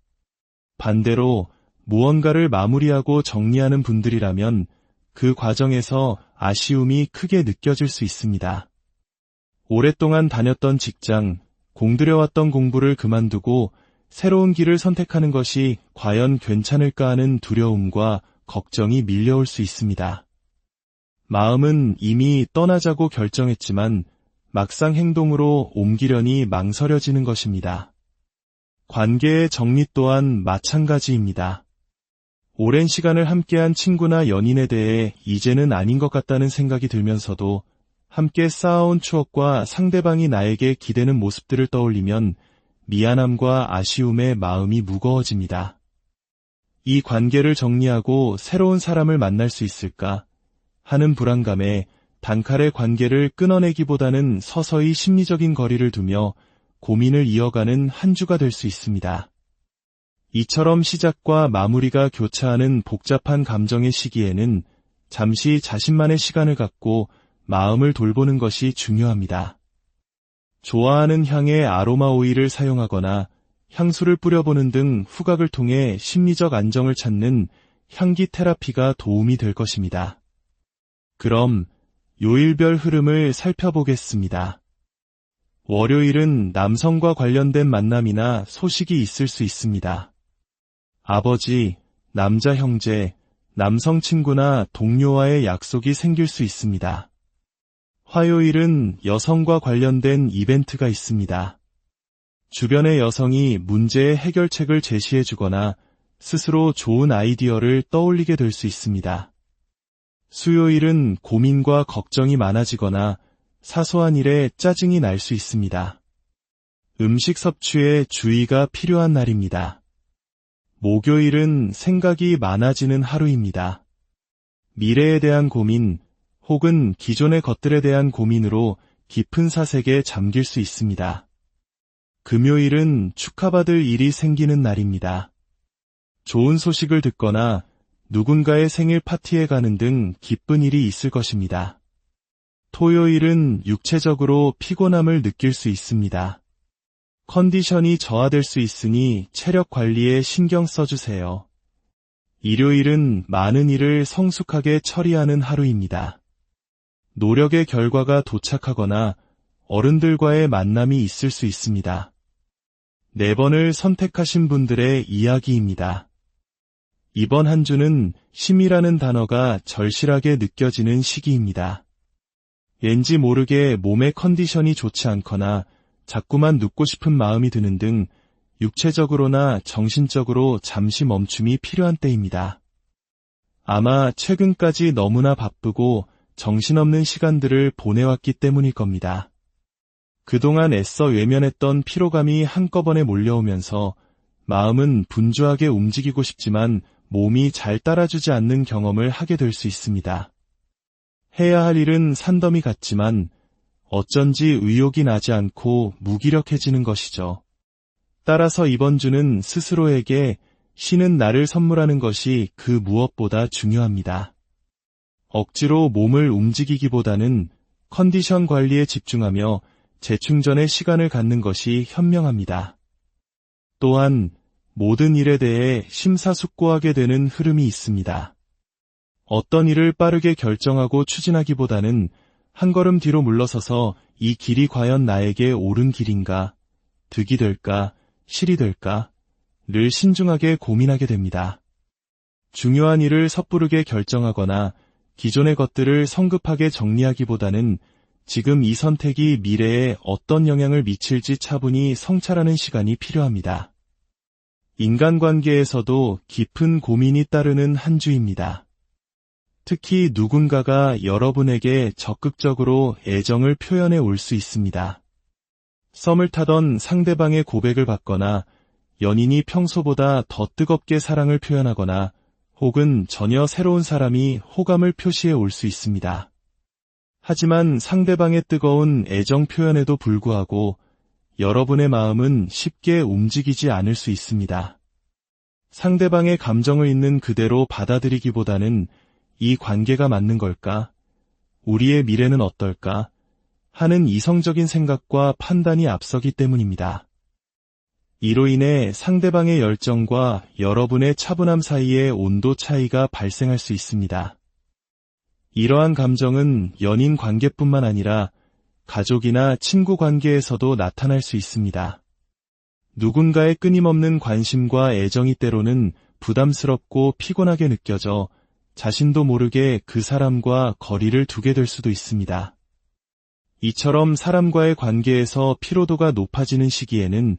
반대로 무언가를 마무리하고 정리하는 분들이라면 그 과정에서 아쉬움이 크게 느껴질 수 있습니다. 오랫동안 다녔던 직장, 공들여왔던 공부를 그만두고 새로운 길을 선택하는 것이 과연 괜찮을까 하는 두려움과 걱정이 밀려올 수 있습니다. 마음은 이미 떠나자고 결정했지만 막상 행동으로 옮기려니 망설여지는 것입니다. 관계의 정리 또한 마찬가지입니다. 오랜 시간을 함께한 친구나 연인에 대해 이제는 아닌 것 같다는 생각이 들면서도 함께 쌓아온 추억과 상대방이 나에게 기대는 모습들을 떠올리면 미안함과 아쉬움에 마음이 무거워집니다. 이 관계를 정리하고 새로운 사람을 만날 수 있을까 하는 불안감에 단칼에 관계를 끊어내기보다는 서서히 심리적인 거리를 두며 고민을 이어가는 한 주가 될 수 있습니다. 이처럼 시작과 마무리가 교차하는 복잡한 감정의 시기에는 잠시 자신만의 시간을 갖고 마음을 돌보는 것이 중요합니다. 좋아하는 향의 아로마 오일을 사용하거나 향수를 뿌려보는 등 후각을 통해 심리적 안정을 찾는 향기 테라피가 도움이 될 것입니다. 그럼 요일별 흐름을 살펴보겠습니다. 월요일은 남성과 관련된 만남이나 소식이 있을 수 있습니다. 아버지, 남자 형제, 남성 친구나 동료와의 약속이 생길 수 있습니다. 화요일은 여성과 관련된 이벤트가 있습니다. 주변의 여성이 문제의 해결책을 제시해주거나 스스로 좋은 아이디어를 떠올리게 될 수 있습니다. 수요일은 고민과 걱정이 많아지거나 사소한 일에 짜증이 날 수 있습니다. 음식 섭취에 주의가 필요한 날입니다. 목요일은 생각이 많아지는 하루입니다. 미래에 대한 고민 혹은 기존의 것들에 대한 고민으로 깊은 사색에 잠길 수 있습니다. 금요일은 축하받을 일이 생기는 날입니다. 좋은 소식을 듣거나 누군가의 생일 파티에 가는 등 기쁜 일이 있을 것입니다. 토요일은 육체적으로 피곤함을 느낄 수 있습니다. 컨디션이 저하될 수 있으니 체력 관리에 신경 써주세요. 일요일은 많은 일을 성숙하게 처리하는 하루입니다. 노력의 결과가 도착하거나 어른들과의 만남이 있을 수 있습니다. 4번을 선택하신 분들의 이야기입니다. 이번 한 주는 쉼이라는 단어가 절실하게 느껴지는 시기입니다. 왠지 모르게 몸의 컨디션이 좋지 않거나 자꾸만 눕고 싶은 마음이 드는 등 육체적으로나 정신적으로 잠시 멈춤이 필요한 때입니다. 아마 최근까지 너무나 바쁘고 정신없는 시간들을 보내왔기 때문일 겁니다. 그동안 애써 외면했던 피로감이 한꺼번에 몰려오면서 마음은 분주하게 움직이고 싶지만 몸이 잘 따라주지 않는 경험을 하게 될 수 있습니다. 해야 할 일은 산더미 같지만 어쩐지 의욕이 나지 않고 무기력해지는 것이죠. 따라서 이번 주는 스스로에게 쉬는 날을 선물하는 것이 그 무엇보다 중요합니다. 억지로 몸을 움직이기보다는 컨디션 관리에 집중하며 재충전의 시간을 갖는 것이 현명합니다. 또한 모든 일에 대해 심사숙고하게 되는 흐름이 있습니다. 어떤 일을 빠르게 결정하고 추진하기보다는 한 걸음 뒤로 물러서서 이 길이 과연 나에게 옳은 길인가, 득이 될까, 실이 될까, 를 신중하게 고민하게 됩니다. 중요한 일을 섣부르게 결정하거나 기존의 것들을 성급하게 정리하기보다는 지금 이 선택이 미래에 어떤 영향을 미칠지 차분히 성찰하는 시간이 필요합니다. 인간관계에서도 깊은 고민이 따르는 한 주입니다. 특히 누군가가 여러분에게 적극적으로 애정을 표현해 올 수 있습니다. 썸을 타던 상대방의 고백을 받거나 연인이 평소보다 더 뜨겁게 사랑을 표현하거나 혹은 전혀 새로운 사람이 호감을 표시해 올 수 있습니다. 하지만 상대방의 뜨거운 애정 표현에도 불구하고 여러분의 마음은 쉽게 움직이지 않을 수 있습니다. 상대방의 감정을 있는 그대로 받아들이기보다는 이 관계가 맞는 걸까? 우리의 미래는 어떨까? 하는 이성적인 생각과 판단이 앞서기 때문입니다. 이로 인해 상대방의 열정과 여러분의 차분함 사이에 온도 차이가 발생할 수 있습니다. 이러한 감정은 연인 관계뿐만 아니라 가족이나 친구 관계에서도 나타날 수 있습니다. 누군가의 끊임없는 관심과 애정이 때로는 부담스럽고 피곤하게 느껴져 자신도 모르게 그 사람과 거리를 두게 될 수도 있습니다. 이처럼 사람과의 관계에서 피로도가 높아지는 시기에는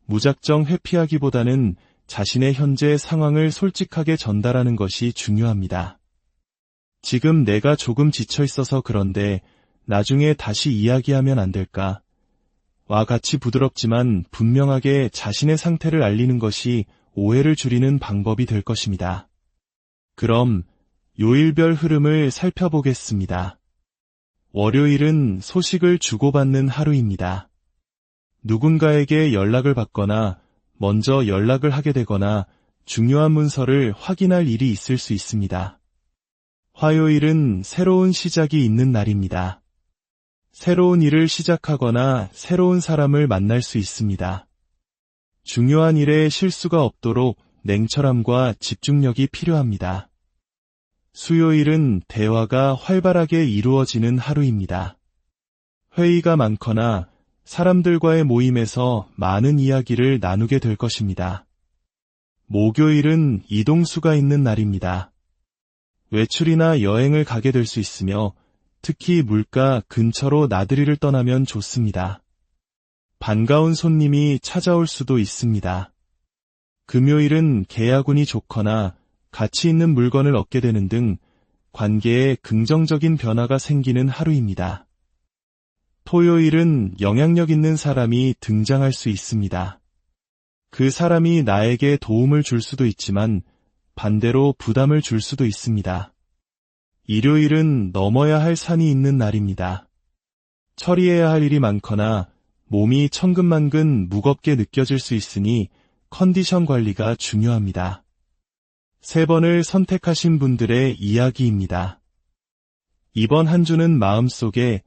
무작정 회피하기보다는 자신의 현재 상황을 솔직하게 전달하는 것이 중요합니다. 지금 내가 조금 지쳐 있어서 그런데 나중에 다시 이야기하면 안 될까? 와 같이 부드럽지만 분명하게 자신의 상태를 알리는 것이 오해를 줄이는 방법이 될 것입니다. 그럼 요일별 흐름을 살펴보겠습니다. 월요일은 소식을 주고받는 하루입니다. 누군가에게 연락을 받거나 먼저 연락을 하게 되거나 중요한 문서를 확인할 일이 있을 수 있습니다. 화요일은 새로운 시작이 있는 날입니다. 새로운 일을 시작하거나 새로운 사람을 만날 수 있습니다. 중요한 일에 실수가 없도록 냉철함과 집중력이 필요합니다. 수요일은 대화가 활발하게 이루어지는 하루입니다. 회의가 많거나 사람들과의 모임에서 많은 이야기를 나누게 될 것입니다. 목요일은 이동수가 있는 날입니다. 외출이나 여행을 가게 될 수 있으며 특히 물가 근처로 나들이를 떠나면 좋습니다. 반가운 손님이 찾아올 수도 있습니다. 금요일은 계약운이 좋거나 가치 있는 물건을 얻게 되는 등 관계에 긍정적인 변화가 생기는 하루입니다. 토요일은 영향력 있는 사람이 등장할 수 있습니다. 그 사람이 나에게 도움을 줄 수도 있지만 반대로 부담을 줄 수도 있습니다. 일요일은 넘어야 할 산이 있는 날입니다. 처리해야 할 일이 많거나 몸이 천근만근 무겁게 느껴질 수 있으니 컨디션 관리가 중요합니다. 3번을 선택하신 분들의 이야기입니다. 이번 한 주는 마음속에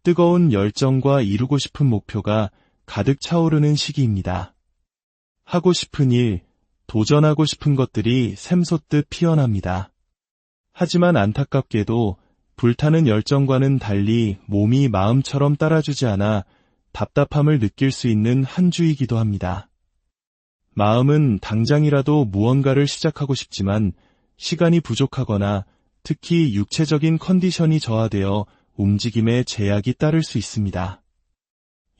뜨거운 열정과 이루고 싶은 목표가 가득 차오르는 시기입니다. 하고 싶은 일, 도전하고 싶은 것들이 샘솟듯 피어납니다. 하지만 안타깝게도 불타는 열정과는 달리 몸이 마음처럼 따라주지 않아 답답함을 느낄 수 있는 한 주이기도 합니다. 마음은 당장이라도 무언가를 시작하고 싶지만 시간이 부족하거나 특히 육체적인 컨디션이 저하되어 움직임에 제약이 따를 수 있습니다.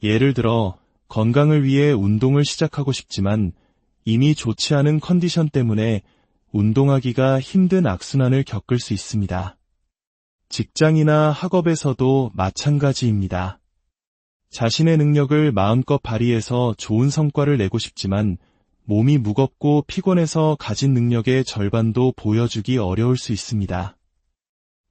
예를 들어 건강을 위해 운동을 시작하고 싶지만 이미 좋지 않은 컨디션 때문에 운동하기가 힘든 악순환을 겪을 수 있습니다. 직장이나 학업에서도 마찬가지입니다. 자신의 능력을 마음껏 발휘해서 좋은 성과를 내고 싶지만 몸이 무겁고 피곤해서 가진 능력의 절반도 보여주기 어려울 수 있습니다.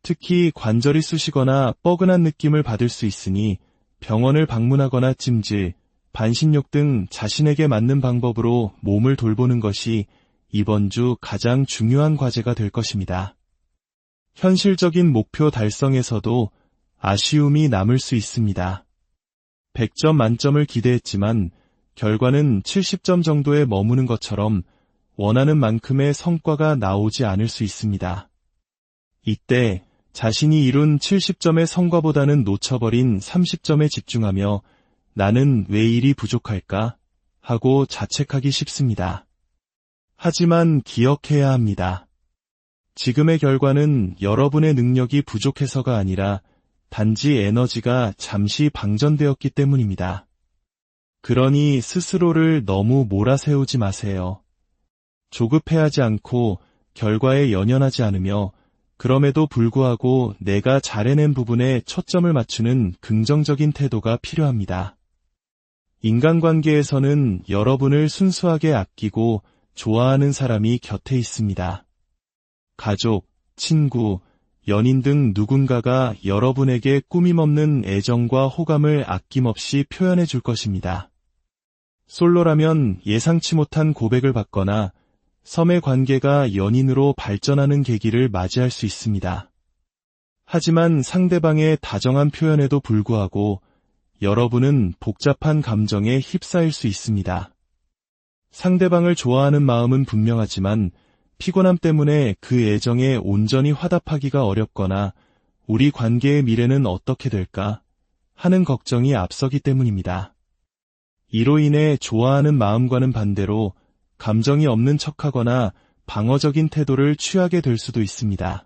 특히 관절이 쑤시거나 뻐근한 느낌을 받을 수 있으니 병원을 방문하거나 찜질, 반신욕 등 자신에게 맞는 방법으로 몸을 돌보는 것이 이번 주 가장 중요한 과제가 될 것입니다. 현실적인 목표 달성에서도 아쉬움이 남을 수 있습니다. 100점 만점을 기대했지만 결과는 70점 정도에 머무는 것처럼 원하는 만큼의 성과가 나오지 않을 수 있습니다. 이때 자신이 이룬 70점의 성과보다는 놓쳐버린 30점에 집중하며 나는 왜 일이 부족할까? 하고 자책하기 쉽습니다. 하지만 기억해야 합니다. 지금의 결과는 여러분의 능력이 부족해서가 아니라 단지 에너지가 잠시 방전되었기 때문입니다. 그러니 스스로를 너무 몰아세우지 마세요. 조급해하지 않고 결과에 연연하지 않으며 그럼에도 불구하고 내가 잘해낸 부분에 초점을 맞추는 긍정적인 태도가 필요합니다. 인간관계에서는 여러분을 순수하게 아끼고 좋아하는 사람이 곁에 있습니다. 가족, 친구, 연인 등 누군가가 여러분에게 꾸밈없는 애정과 호감을 아낌없이 표현해 줄 것입니다. 솔로라면 예상치 못한 고백을 받거나 썸의 관계가 연인으로 발전하는 계기를 맞이할 수 있습니다. 하지만 상대방의 다정한 표현에도 불구하고 여러분은 복잡한 감정에 휩싸일 수 있습니다. 상대방을 좋아하는 마음은 분명하지만 피곤함 때문에 그 애정에 온전히 화답하기가 어렵거나 우리 관계의 미래는 어떻게 될까 하는 걱정이 앞서기 때문입니다. 이로 인해 좋아하는 마음과는 반대로 감정이 없는 척하거나 방어적인 태도를 취하게 될 수도 있습니다.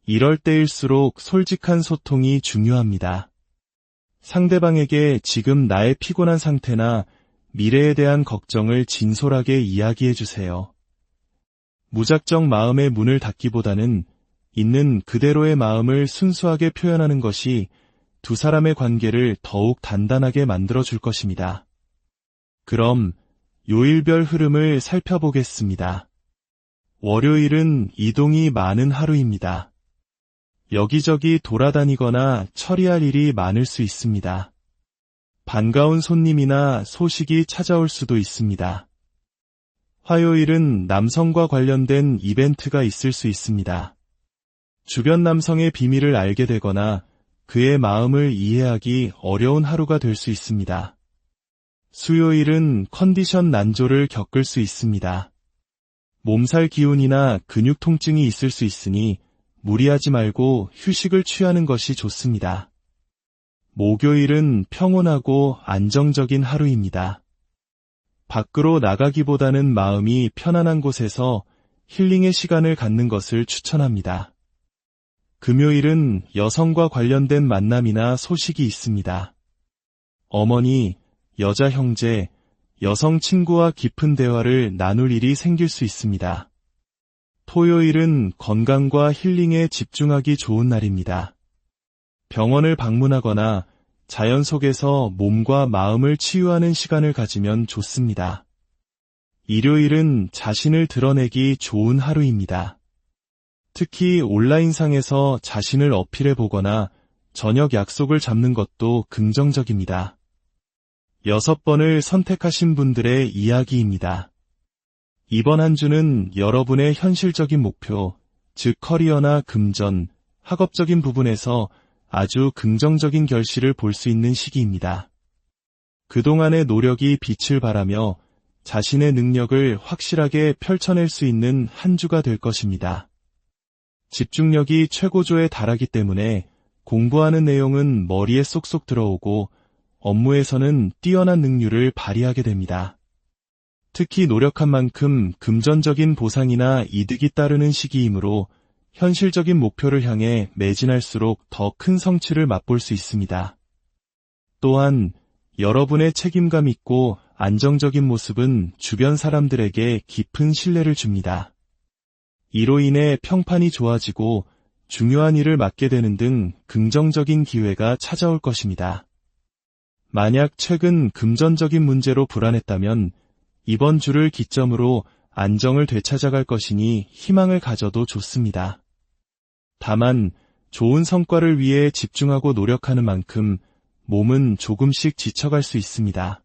이럴 때일수록 솔직한 소통이 중요합니다. 상대방에게 지금 나의 피곤한 상태나 미래에 대한 걱정을 진솔하게 이야기해 주세요. 무작정 마음의 문을 닫기보다는 있는 그대로의 마음을 순수하게 표현하는 것이 두 사람의 관계를 더욱 단단하게 만들어 줄 것입니다. 그럼 요일별 흐름을 살펴보겠습니다. 월요일은 이동이 많은 하루입니다. 여기저기 돌아다니거나 처리할 일이 많을 수 있습니다. 반가운 손님이나 소식이 찾아올 수도 있습니다. 화요일은 남성과 관련된 이벤트가 있을 수 있습니다. 주변 남성의 비밀을 알게 되거나 그의 마음을 이해하기 어려운 하루가 될 수 있습니다. 수요일은 컨디션 난조를 겪을 수 있습니다. 몸살 기운이나 근육 통증이 있을 수 있으니 무리하지 말고 휴식을 취하는 것이 좋습니다. 목요일은 평온하고 안정적인 하루입니다. 밖으로 나가기보다는 마음이 편안한 곳에서 힐링의 시간을 갖는 것을 추천합니다. 금요일은 여성과 관련된 만남이나 소식이 있습니다. 어머니, 여자 형제, 여성 친구와 깊은 대화를 나눌 일이 생길 수 있습니다. 토요일은 건강과 힐링에 집중하기 좋은 날입니다. 병원을 방문하거나 자연 속에서 몸과 마음을 치유하는 시간을 가지면 좋습니다. 일요일은 자신을 드러내기 좋은 하루입니다. 특히 온라인상에서 자신을 어필해 보거나 저녁 약속을 잡는 것도 긍정적입니다. 6번을 선택하신 분들의 이야기입니다. 이번 한 주는 여러분의 현실적인 목표, 즉 커리어나 금전, 학업적인 부분에서 아주 긍정적인 결실을 볼 수 있는 시기입니다. 그동안의 노력이 빛을 발하며 자신의 능력을 확실하게 펼쳐낼 수 있는 한 주가 될 것입니다. 집중력이 최고조에 달하기 때문에 공부하는 내용은 머리에 쏙쏙 들어오고 업무에서는 뛰어난 능률을 발휘하게 됩니다. 특히 노력한 만큼 금전적인 보상이나 이득이 따르는 시기이므로 현실적인 목표를 향해 매진할수록 더 큰 성취를 맛볼 수 있습니다. 또한 여러분의 책임감 있고 안정적인 모습은 주변 사람들에게 깊은 신뢰를 줍니다. 이로 인해 평판이 좋아지고 중요한 일을 맡게 되는 등 긍정적인 기회가 찾아올 것입니다. 만약 최근 금전적인 문제로 불안했다면 이번 주를 기점으로 안정을 되찾아갈 것이니 희망을 가져도 좋습니다. 다만 좋은 성과를 위해 집중하고 노력하는 만큼 몸은 조금씩 지쳐갈 수 있습니다.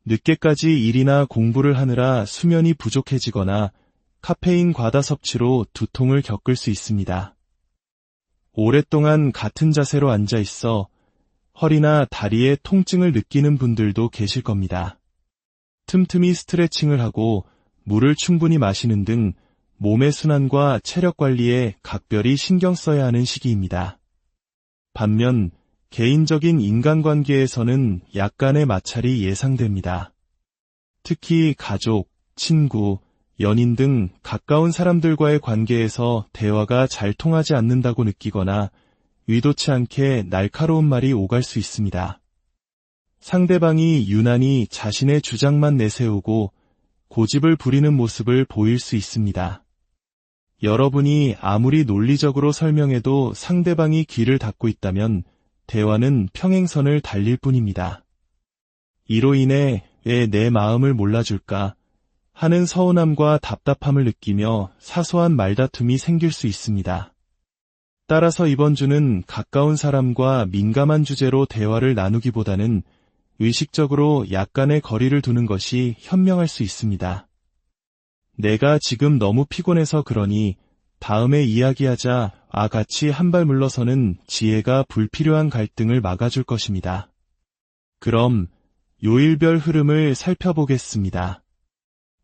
늦게까지 일이나 공부를 하느라 수면이 부족해지거나 카페인 과다 섭취로 두통을 겪을 수 있습니다. 오랫동안 같은 자세로 앉아 있어 허리나 다리에 통증을 느끼는 분들도 계실 겁니다. 틈틈이 스트레칭을 하고 물을 충분히 마시는 등 몸의 순환과 체력 관리에 각별히 신경 써야 하는 시기입니다. 반면 개인적인 인간관계에서는 약간의 마찰이 예상됩니다. 특히 가족, 친구, 연인 등 가까운 사람들과의 관계에서 대화가 잘 통하지 않는다고 느끼거나 의도치 않게 날카로운 말이 오갈 수 있습니다. 상대방이 유난히 자신의 주장만 내세우고 고집을 부리는 모습을 보일 수 있습니다. 여러분이 아무리 논리적으로 설명해도 상대방이 귀를 닫고 있다면 대화는 평행선을 달릴 뿐입니다. 이로 인해 왜 내 마음을 몰라줄까 하는 서운함과 답답함을 느끼며 사소한 말다툼이 생길 수 있습니다. 따라서 이번 주는 가까운 사람과 민감한 주제로 대화를 나누기보다는 의식적으로 약간의 거리를 두는 것이 현명할 수 있습니다. 내가 지금 너무 피곤해서 그러니 다음에 이야기하자 같이 한 발 물러서는 지혜가 불필요한 갈등을 막아줄 것입니다. 그럼 요일별 흐름을 살펴보겠습니다.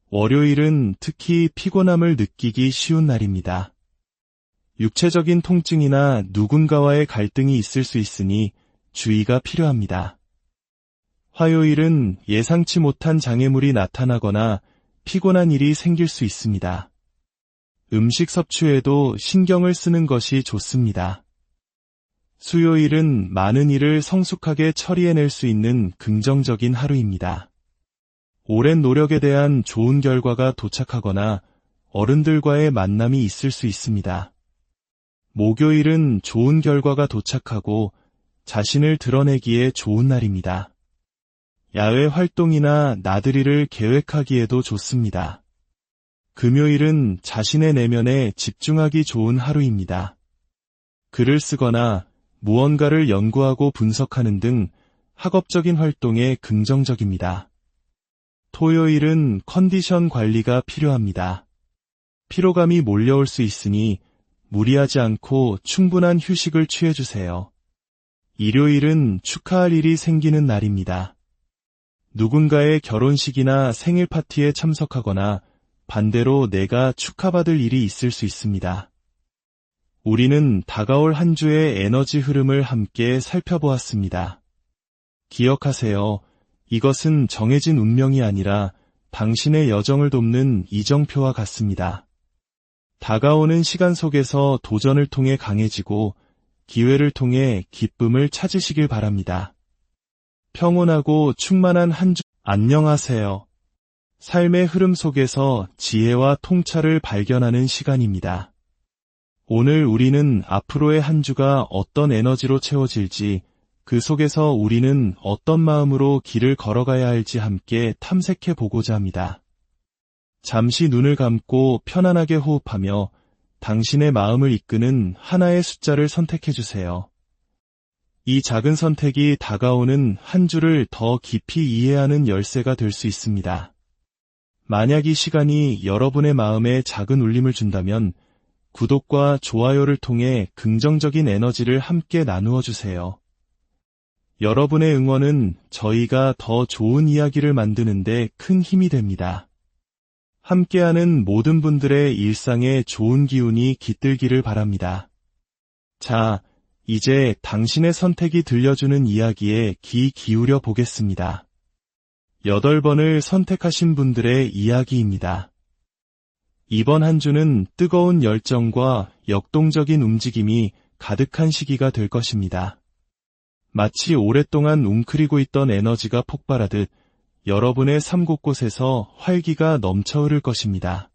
월요일은 특히 피곤함을 느끼기 쉬운 날입니다. 육체적인 통증이나 누군가와의 갈등이 있을 수 있으니 주의가 필요합니다. 화요일은 예상치 못한 장애물이 나타나거나 피곤한 일이 생길 수 있습니다. 음식 섭취에도 신경을 쓰는 것이 좋습니다. 수요일은 많은 일을 성숙하게 처리해낼 수 있는 긍정적인 하루입니다. 오랜 노력에 대한 좋은 결과가 도착하거나 어른들과의 만남이 있을 수 있습니다. 목요일은 좋은 결과가 도착하고 자신을 드러내기에 좋은 날입니다. 야외 활동이나 나들이를 계획하기에도 좋습니다. 금요일은 자신의 내면에 집중하기 좋은 하루입니다. 글을 쓰거나 무언가를 연구하고 분석하는 등 학업적인 활동에 긍정적입니다. 토요일은 컨디션 관리가 필요합니다. 피로감이 몰려올 수 있으니 무리하지 않고 충분한 휴식을 취해주세요. 일요일은 축하할 일이 생기는 날입니다. 누군가의 결혼식이나 생일 파티에 참석하거나 반대로 내가 축하받을 일이 있을 수 있습니다. 우리는 다가올 한 주의 에너지 흐름을 함께 살펴보았습니다. 기억하세요. 이것은 정해진 운명이 아니라 당신의 여정을 돕는 이정표와 같습니다. 다가오는 시간 속에서 도전을 통해 강해지고 기회를 통해 기쁨을 찾으시길 바랍니다. 평온하고 충만한 한 주 안녕하세요. 삶의 흐름 속에서 지혜와 통찰을 발견하는 시간입니다. 오늘 우리는 앞으로의 한 주가 어떤 에너지로 채워질지, 그 속에서 우리는 어떤 마음으로 길을 걸어가야 할지 함께 탐색해 보고자 합니다. 잠시 눈을 감고 편안하게 호흡하며 당신의 마음을 이끄는 하나의 숫자를 선택해 주세요. 이 작은 선택이 다가오는 한 주를 더 깊이 이해하는 열쇠가 될 수 있습니다. 만약 이 시간이 여러분의 마음에 작은 울림을 준다면 구독과 좋아요를 통해 긍정적인 에너지를 함께 나누어 주세요. 여러분의 응원은 저희가 더 좋은 이야기를 만드는 데 큰 힘이 됩니다. 함께하는 모든 분들의 일상에 좋은 기운이 깃들기를 바랍니다. 자, 이제 당신의 선택이 들려주는 이야기에 귀 기울여 보겠습니다. 8번을 선택하신 분들의 이야기입니다. 이번 한 주는 뜨거운 열정과 역동적인 움직임이 가득한 시기가 될 것입니다. 마치 오랫동안 웅크리고 있던 에너지가 폭발하듯 여러분의 삶 곳곳에서 활기가 넘쳐 흐를 것입니다.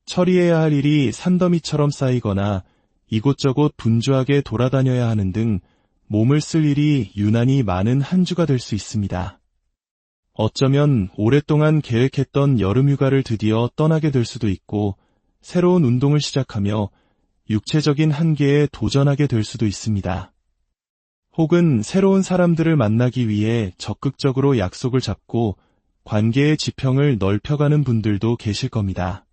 처리해야 할 일이 산더미처럼 쌓이거나 이곳저곳 분주하게 돌아다녀야 하는 등 몸을 쓸 일이 유난히 많은 한 주가 될 수 있습니다. 어쩌면 오랫동안 계획했던 여름휴가를 드디어 떠나게 될 수도 있고, 새로운 운동을 시작하며 육체적인 한계에 도전하게 될 수도 있습니다. 혹은 새로운 사람들을 만나기 위해 적극적으로 약속을 잡고 관계의 지평을 넓혀가는 분들도 계실 겁니다.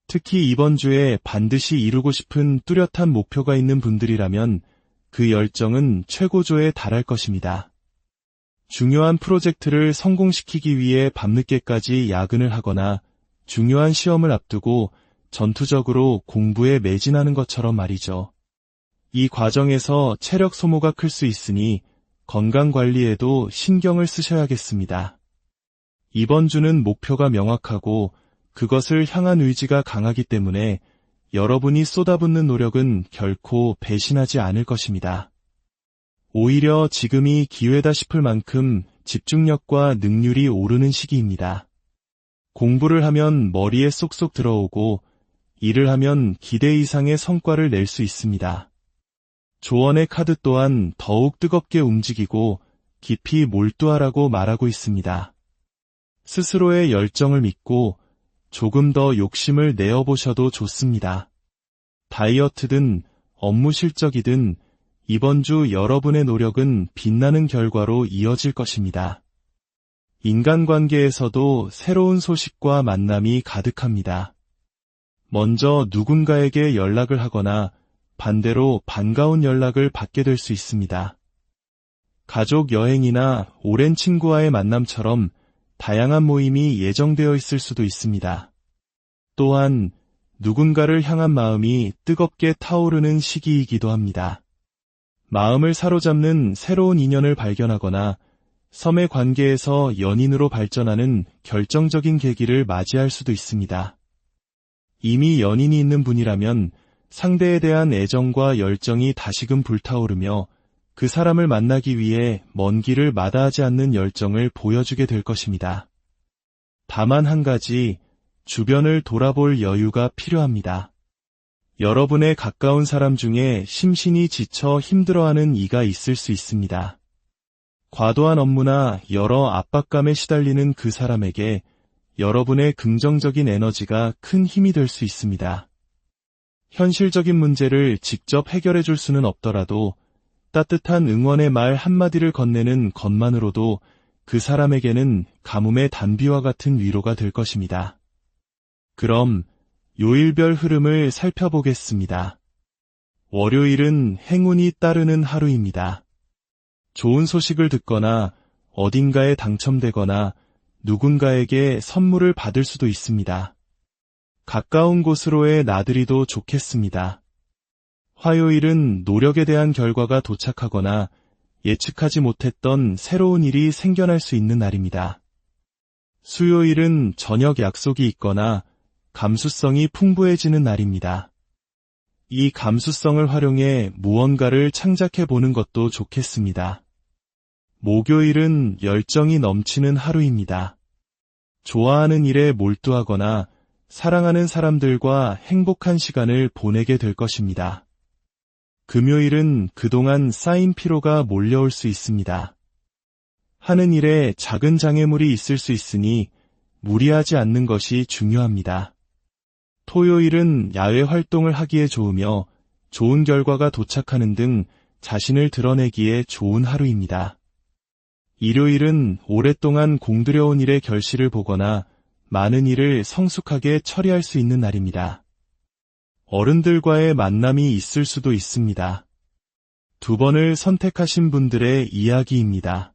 특히 이번 주에 반드시 이루고 싶은 뚜렷한 목표가 있는 분들이라면 그 열정은 최고조에 달할 것입니다. 중요한 프로젝트를 성공시키기 위해 밤늦게까지 야근을 하거나 중요한 시험을 앞두고 전투적으로 공부에 매진하는 것처럼 말이죠. 이 과정에서 체력 소모가 클 수 있으니 건강 관리에도 신경을 쓰셔야겠습니다. 이번 주는 목표가 명확하고 그것을 향한 의지가 강하기 때문에 여러분이 쏟아붓는 노력은 결코 배신하지 않을 것입니다. 오히려 지금이 기회다 싶을 만큼 집중력과 능률이 오르는 시기입니다. 공부를 하면 머리에 쏙쏙 들어오고 일을 하면 기대 이상의 성과를 낼 수 있습니다. 조언의 카드 또한 더욱 뜨겁게 움직이고 깊이 몰두하라고 말하고 있습니다. 스스로의 열정을 믿고 조금 더 욕심을 내어보셔도 좋습니다. 다이어트든 업무 실적이든 이번 주 여러분의 노력은 빛나는 결과로 이어질 것입니다. 인간관계에서도 새로운 소식과 만남이 가득합니다. 먼저 누군가에게 연락을 하거나 반대로 반가운 연락을 받게 될 수 있습니다. 가족 여행이나 오랜 친구와의 만남처럼 다양한 모임이 예정되어 있을 수도 있습니다. 또한 누군가를 향한 마음이 뜨겁게 타오르는 시기이기도 합니다. 마음을 사로잡는 새로운 인연을 발견하거나 섬의 관계에서 연인으로 발전하는 결정적인 계기를 맞이할 수도 있습니다. 이미 연인이 있는 분이라면 상대에 대한 애정과 열정이 다시금 불타오르며 그 사람을 만나기 위해 먼 길을 마다하지 않는 열정을 보여주게 될 것입니다. 다만 한 가지, 주변을 돌아볼 여유가 필요합니다. 여러분의 가까운 사람 중에 심신이 지쳐 힘들어하는 이가 있을 수 있습니다. 과도한 업무나 여러 압박감에 시달리는 그 사람에게 여러분의 긍정적인 에너지가 큰 힘이 될 수 있습니다. 현실적인 문제를 직접 해결해 줄 수는 없더라도 따뜻한 응원의 말 한마디를 건네는 것만으로도 그 사람에게는 가뭄의 단비와 같은 위로가 될 것입니다. 그럼 요일별 흐름을 살펴보겠습니다. 월요일은 행운이 따르는 하루입니다. 좋은 소식을 듣거나 어딘가에 당첨되거나 누군가에게 선물을 받을 수도 있습니다. 가까운 곳으로의 나들이도 좋겠습니다. 화요일은 노력에 대한 결과가 도착하거나 예측하지 못했던 새로운 일이 생겨날 수 있는 날입니다. 수요일은 저녁 약속이 있거나 감수성이 풍부해지는 날입니다. 이 감수성을 활용해 무언가를 창작해보는 것도 좋겠습니다. 목요일은 열정이 넘치는 하루입니다. 좋아하는 일에 몰두하거나 사랑하는 사람들과 행복한 시간을 보내게 될 것입니다. 금요일은 그동안 쌓인 피로가 몰려올 수 있습니다. 하는 일에 작은 장애물이 있을 수 있으니 무리하지 않는 것이 중요합니다. 토요일은 야외 활동을 하기에 좋으며 좋은 결과가 도착하는 등 자신을 드러내기에 좋은 하루입니다. 일요일은 오랫동안 공들여온 일의 결실을 보거나 많은 일을 성숙하게 처리할 수 있는 날입니다. 어른들과의 만남이 있을 수도 있습니다. 2번을 선택하신 분들의 이야기입니다.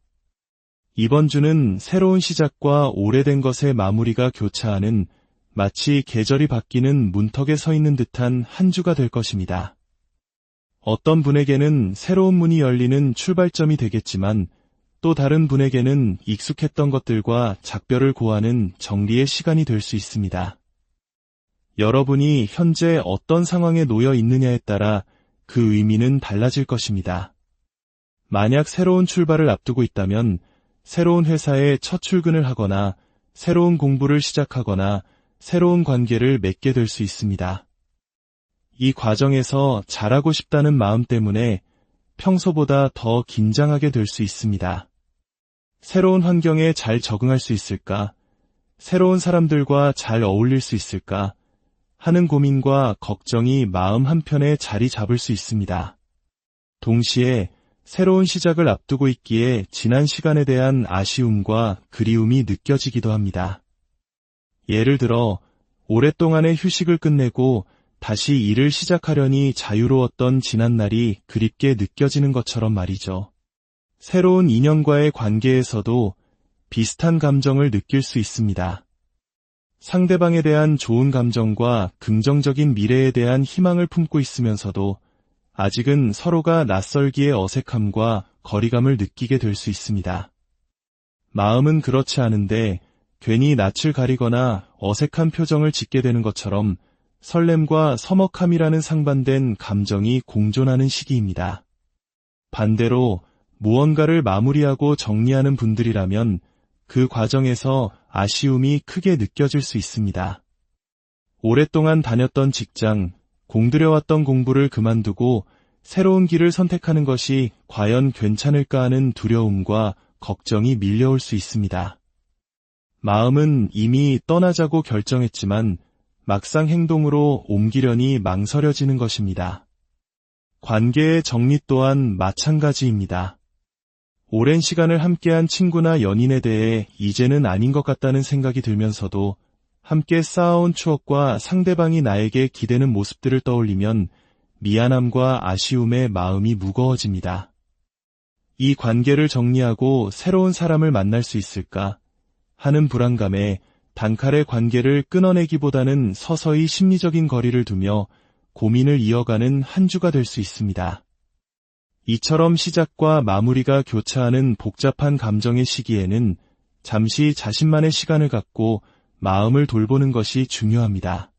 이번 주는 새로운 시작과 오래된 것의 마무리가 교차하는 마치 계절이 바뀌는 문턱에 서 있는 듯한 한 주가 될 것입니다. 어떤 분에게는 새로운 문이 열리는 출발점이 되겠지만 또 다른 분에게는 익숙했던 것들과 작별을 고하는 정리의 시간이 될 수 있습니다. 여러분이 현재 어떤 상황에 놓여 있느냐에 따라 그 의미는 달라질 것입니다. 만약 새로운 출발을 앞두고 있다면 새로운 회사에 첫 출근을 하거나 새로운 공부를 시작하거나 새로운 관계를 맺게 될 수 있습니다. 이 과정에서 잘하고 싶다는 마음 때문에 평소보다 더 긴장하게 될 수 있습니다. 새로운 환경에 잘 적응할 수 있을까? 새로운 사람들과 잘 어울릴 수 있을까? 하는 고민과 걱정이 마음 한편에 자리 잡을 수 있습니다. 동시에 새로운 시작을 앞두고 있기에 지난 시간에 대한 아쉬움과 그리움이 느껴지기도 합니다. 예를 들어 오랫동안의 휴식을 끝내고 다시 일을 시작하려니 자유로웠던 지난날이 그립게 느껴지는 것처럼 말이죠. 새로운 인연과의 관계에서도 비슷한 감정을 느낄 수 있습니다. 상대방에 대한 좋은 감정과 긍정적인 미래에 대한 희망을 품고 있으면서도 아직은 서로가 낯설기에 어색함과 거리감을 느끼게 될 수 있습니다. 마음은 그렇지 않은데 괜히 낯을 가리거나 어색한 표정을 짓게 되는 것처럼 설렘과 서먹함이라는 상반된 감정이 공존하는 시기입니다. 반대로 무언가를 마무리하고 정리하는 분들이라면 그 과정에서 아쉬움이 크게 느껴질 수 있습니다. 오랫동안 다녔던 직장, 공들여왔던 공부를 그만두고 새로운 길을 선택하는 것이 과연 괜찮을까 하는 두려움과 걱정이 밀려올 수 있습니다. 마음은 이미 떠나자고 결정했지만 막상 행동으로 옮기려니 망설여지는 것입니다. 관계의 정리 또한 마찬가지입니다. 오랜 시간을 함께한 친구나 연인에 대해 이제는 아닌 것 같다는 생각이 들면서도 함께 쌓아온 추억과 상대방이 나에게 기대는 모습들을 떠올리면 미안함과 아쉬움에 마음이 무거워집니다. 이 관계를 정리하고 새로운 사람을 만날 수 있을까 하는 불안감에 단칼에 관계를 끊어내기보다는 서서히 심리적인 거리를 두며 고민을 이어가는 한 주가 될 수 있습니다. 이처럼 시작과 마무리가 교차하는 복잡한 감정의 시기에는 잠시 자신만의 시간을 갖고 마음을 돌보는 것이 중요합니다.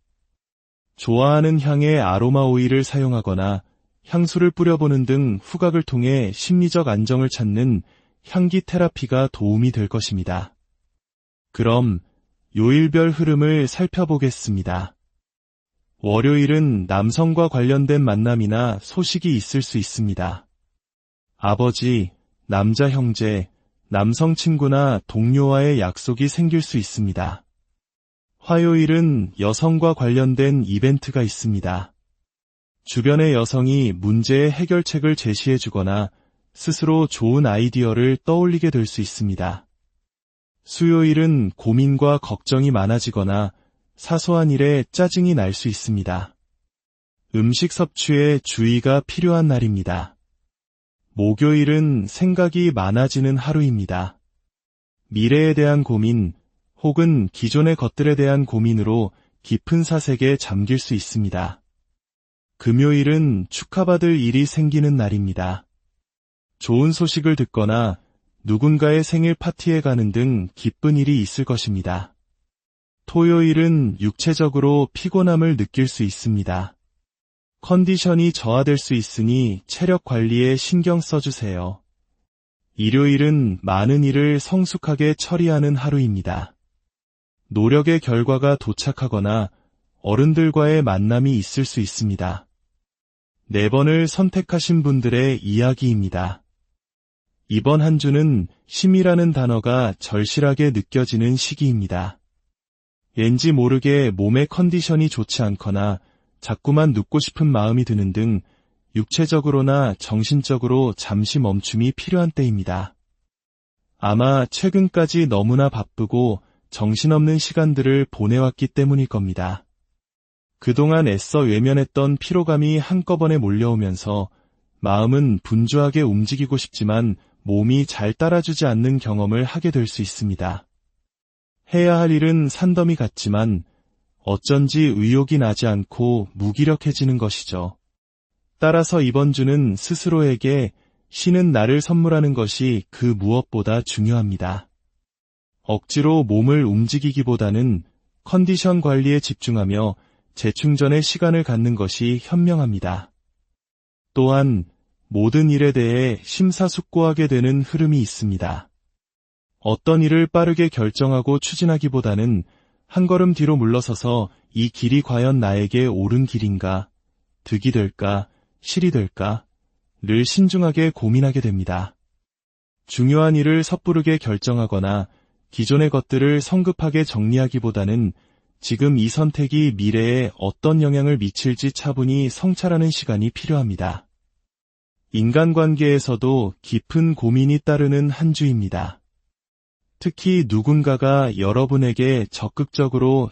좋아하는 향의 아로마 오일을 사용하거나 향수를 뿌려보는 등 후각을 통해 심리적 안정을 찾는 향기 테라피가 도움이 될 것입니다. 그럼 요일별 흐름을 살펴보겠습니다. 월요일은 남성과 관련된 만남이나 소식이 있을 수 있습니다. 아버지, 남자 형제, 남성 친구나 동료와의 약속이 생길 수 있습니다. 화요일은 여성과 관련된 이벤트가 있습니다. 주변의 여성이 문제의 해결책을 제시해주거나 스스로 좋은 아이디어를 떠올리게 될 수 있습니다. 수요일은 고민과 걱정이 많아지거나 사소한 일에 짜증이 날 수 있습니다. 음식 섭취에 주의가 필요한 날입니다. 목요일은 생각이 많아지는 하루입니다. 미래에 대한 고민 혹은 기존의 것들에 대한 고민으로 깊은 사색에 잠길 수 있습니다. 금요일은 축하받을 일이 생기는 날입니다. 좋은 소식을 듣거나 누군가의 생일 파티에 가는 등 기쁜 일이 있을 것입니다. 토요일은 육체적으로 피곤함을 느낄 수 있습니다. 컨디션이 저하될 수 있으니 체력 관리에 신경 써주세요. 일요일은 많은 일을 성숙하게 처리하는 하루입니다. 노력의 결과가 도착하거나 어른들과의 만남이 있을 수 있습니다. 4번을 선택하신 분들의 이야기입니다. 이번 한 주는 쉼이라는 단어가 절실하게 느껴지는 시기입니다. 왠지 모르게 몸의 컨디션이 좋지 않거나 자꾸만 눕고 싶은 마음이 드는 등 육체적으로나 정신적으로 잠시 멈춤이 필요한 때입니다. 아마 최근까지 너무나 바쁘고 정신없는 시간들을 보내왔기 때문일 겁니다. 그동안 애써 외면했던 피로감이 한꺼번에 몰려오면서 마음은 분주하게 움직이고 싶지만 몸이 잘 따라주지 않는 경험을 하게 될 수 있습니다. 해야 할 일은 산더미 같지만 어쩐지 의욕이 나지 않고 무기력해지는 것이죠. 따라서 이번 주는 스스로에게 쉬는 날을 선물하는 것이 그 무엇보다 중요합니다. 억지로 몸을 움직이기보다는 컨디션 관리에 집중하며 재충전의 시간을 갖는 것이 현명합니다. 또한 모든 일에 대해 심사숙고하게 되는 흐름이 있습니다. 어떤 일을 빠르게 결정하고 추진하기보다는 한 걸음 뒤로 물러서서 이 길이 과연 나에게 옳은 길인가, 득이 될까, 실이 될까, 를 신중하게 고민하게 됩니다. 중요한 일을 섣부르게 결정하거나 기존의 것들을 성급하게 정리하기보다는 지금 이 선택이 미래에 어떤 영향을 미칠지 차분히 성찰하는 시간이 필요합니다. 인간관계에서도 깊은 고민이 따르는 한 주입니다. 특히 누군가가 여러분에게 적극적으로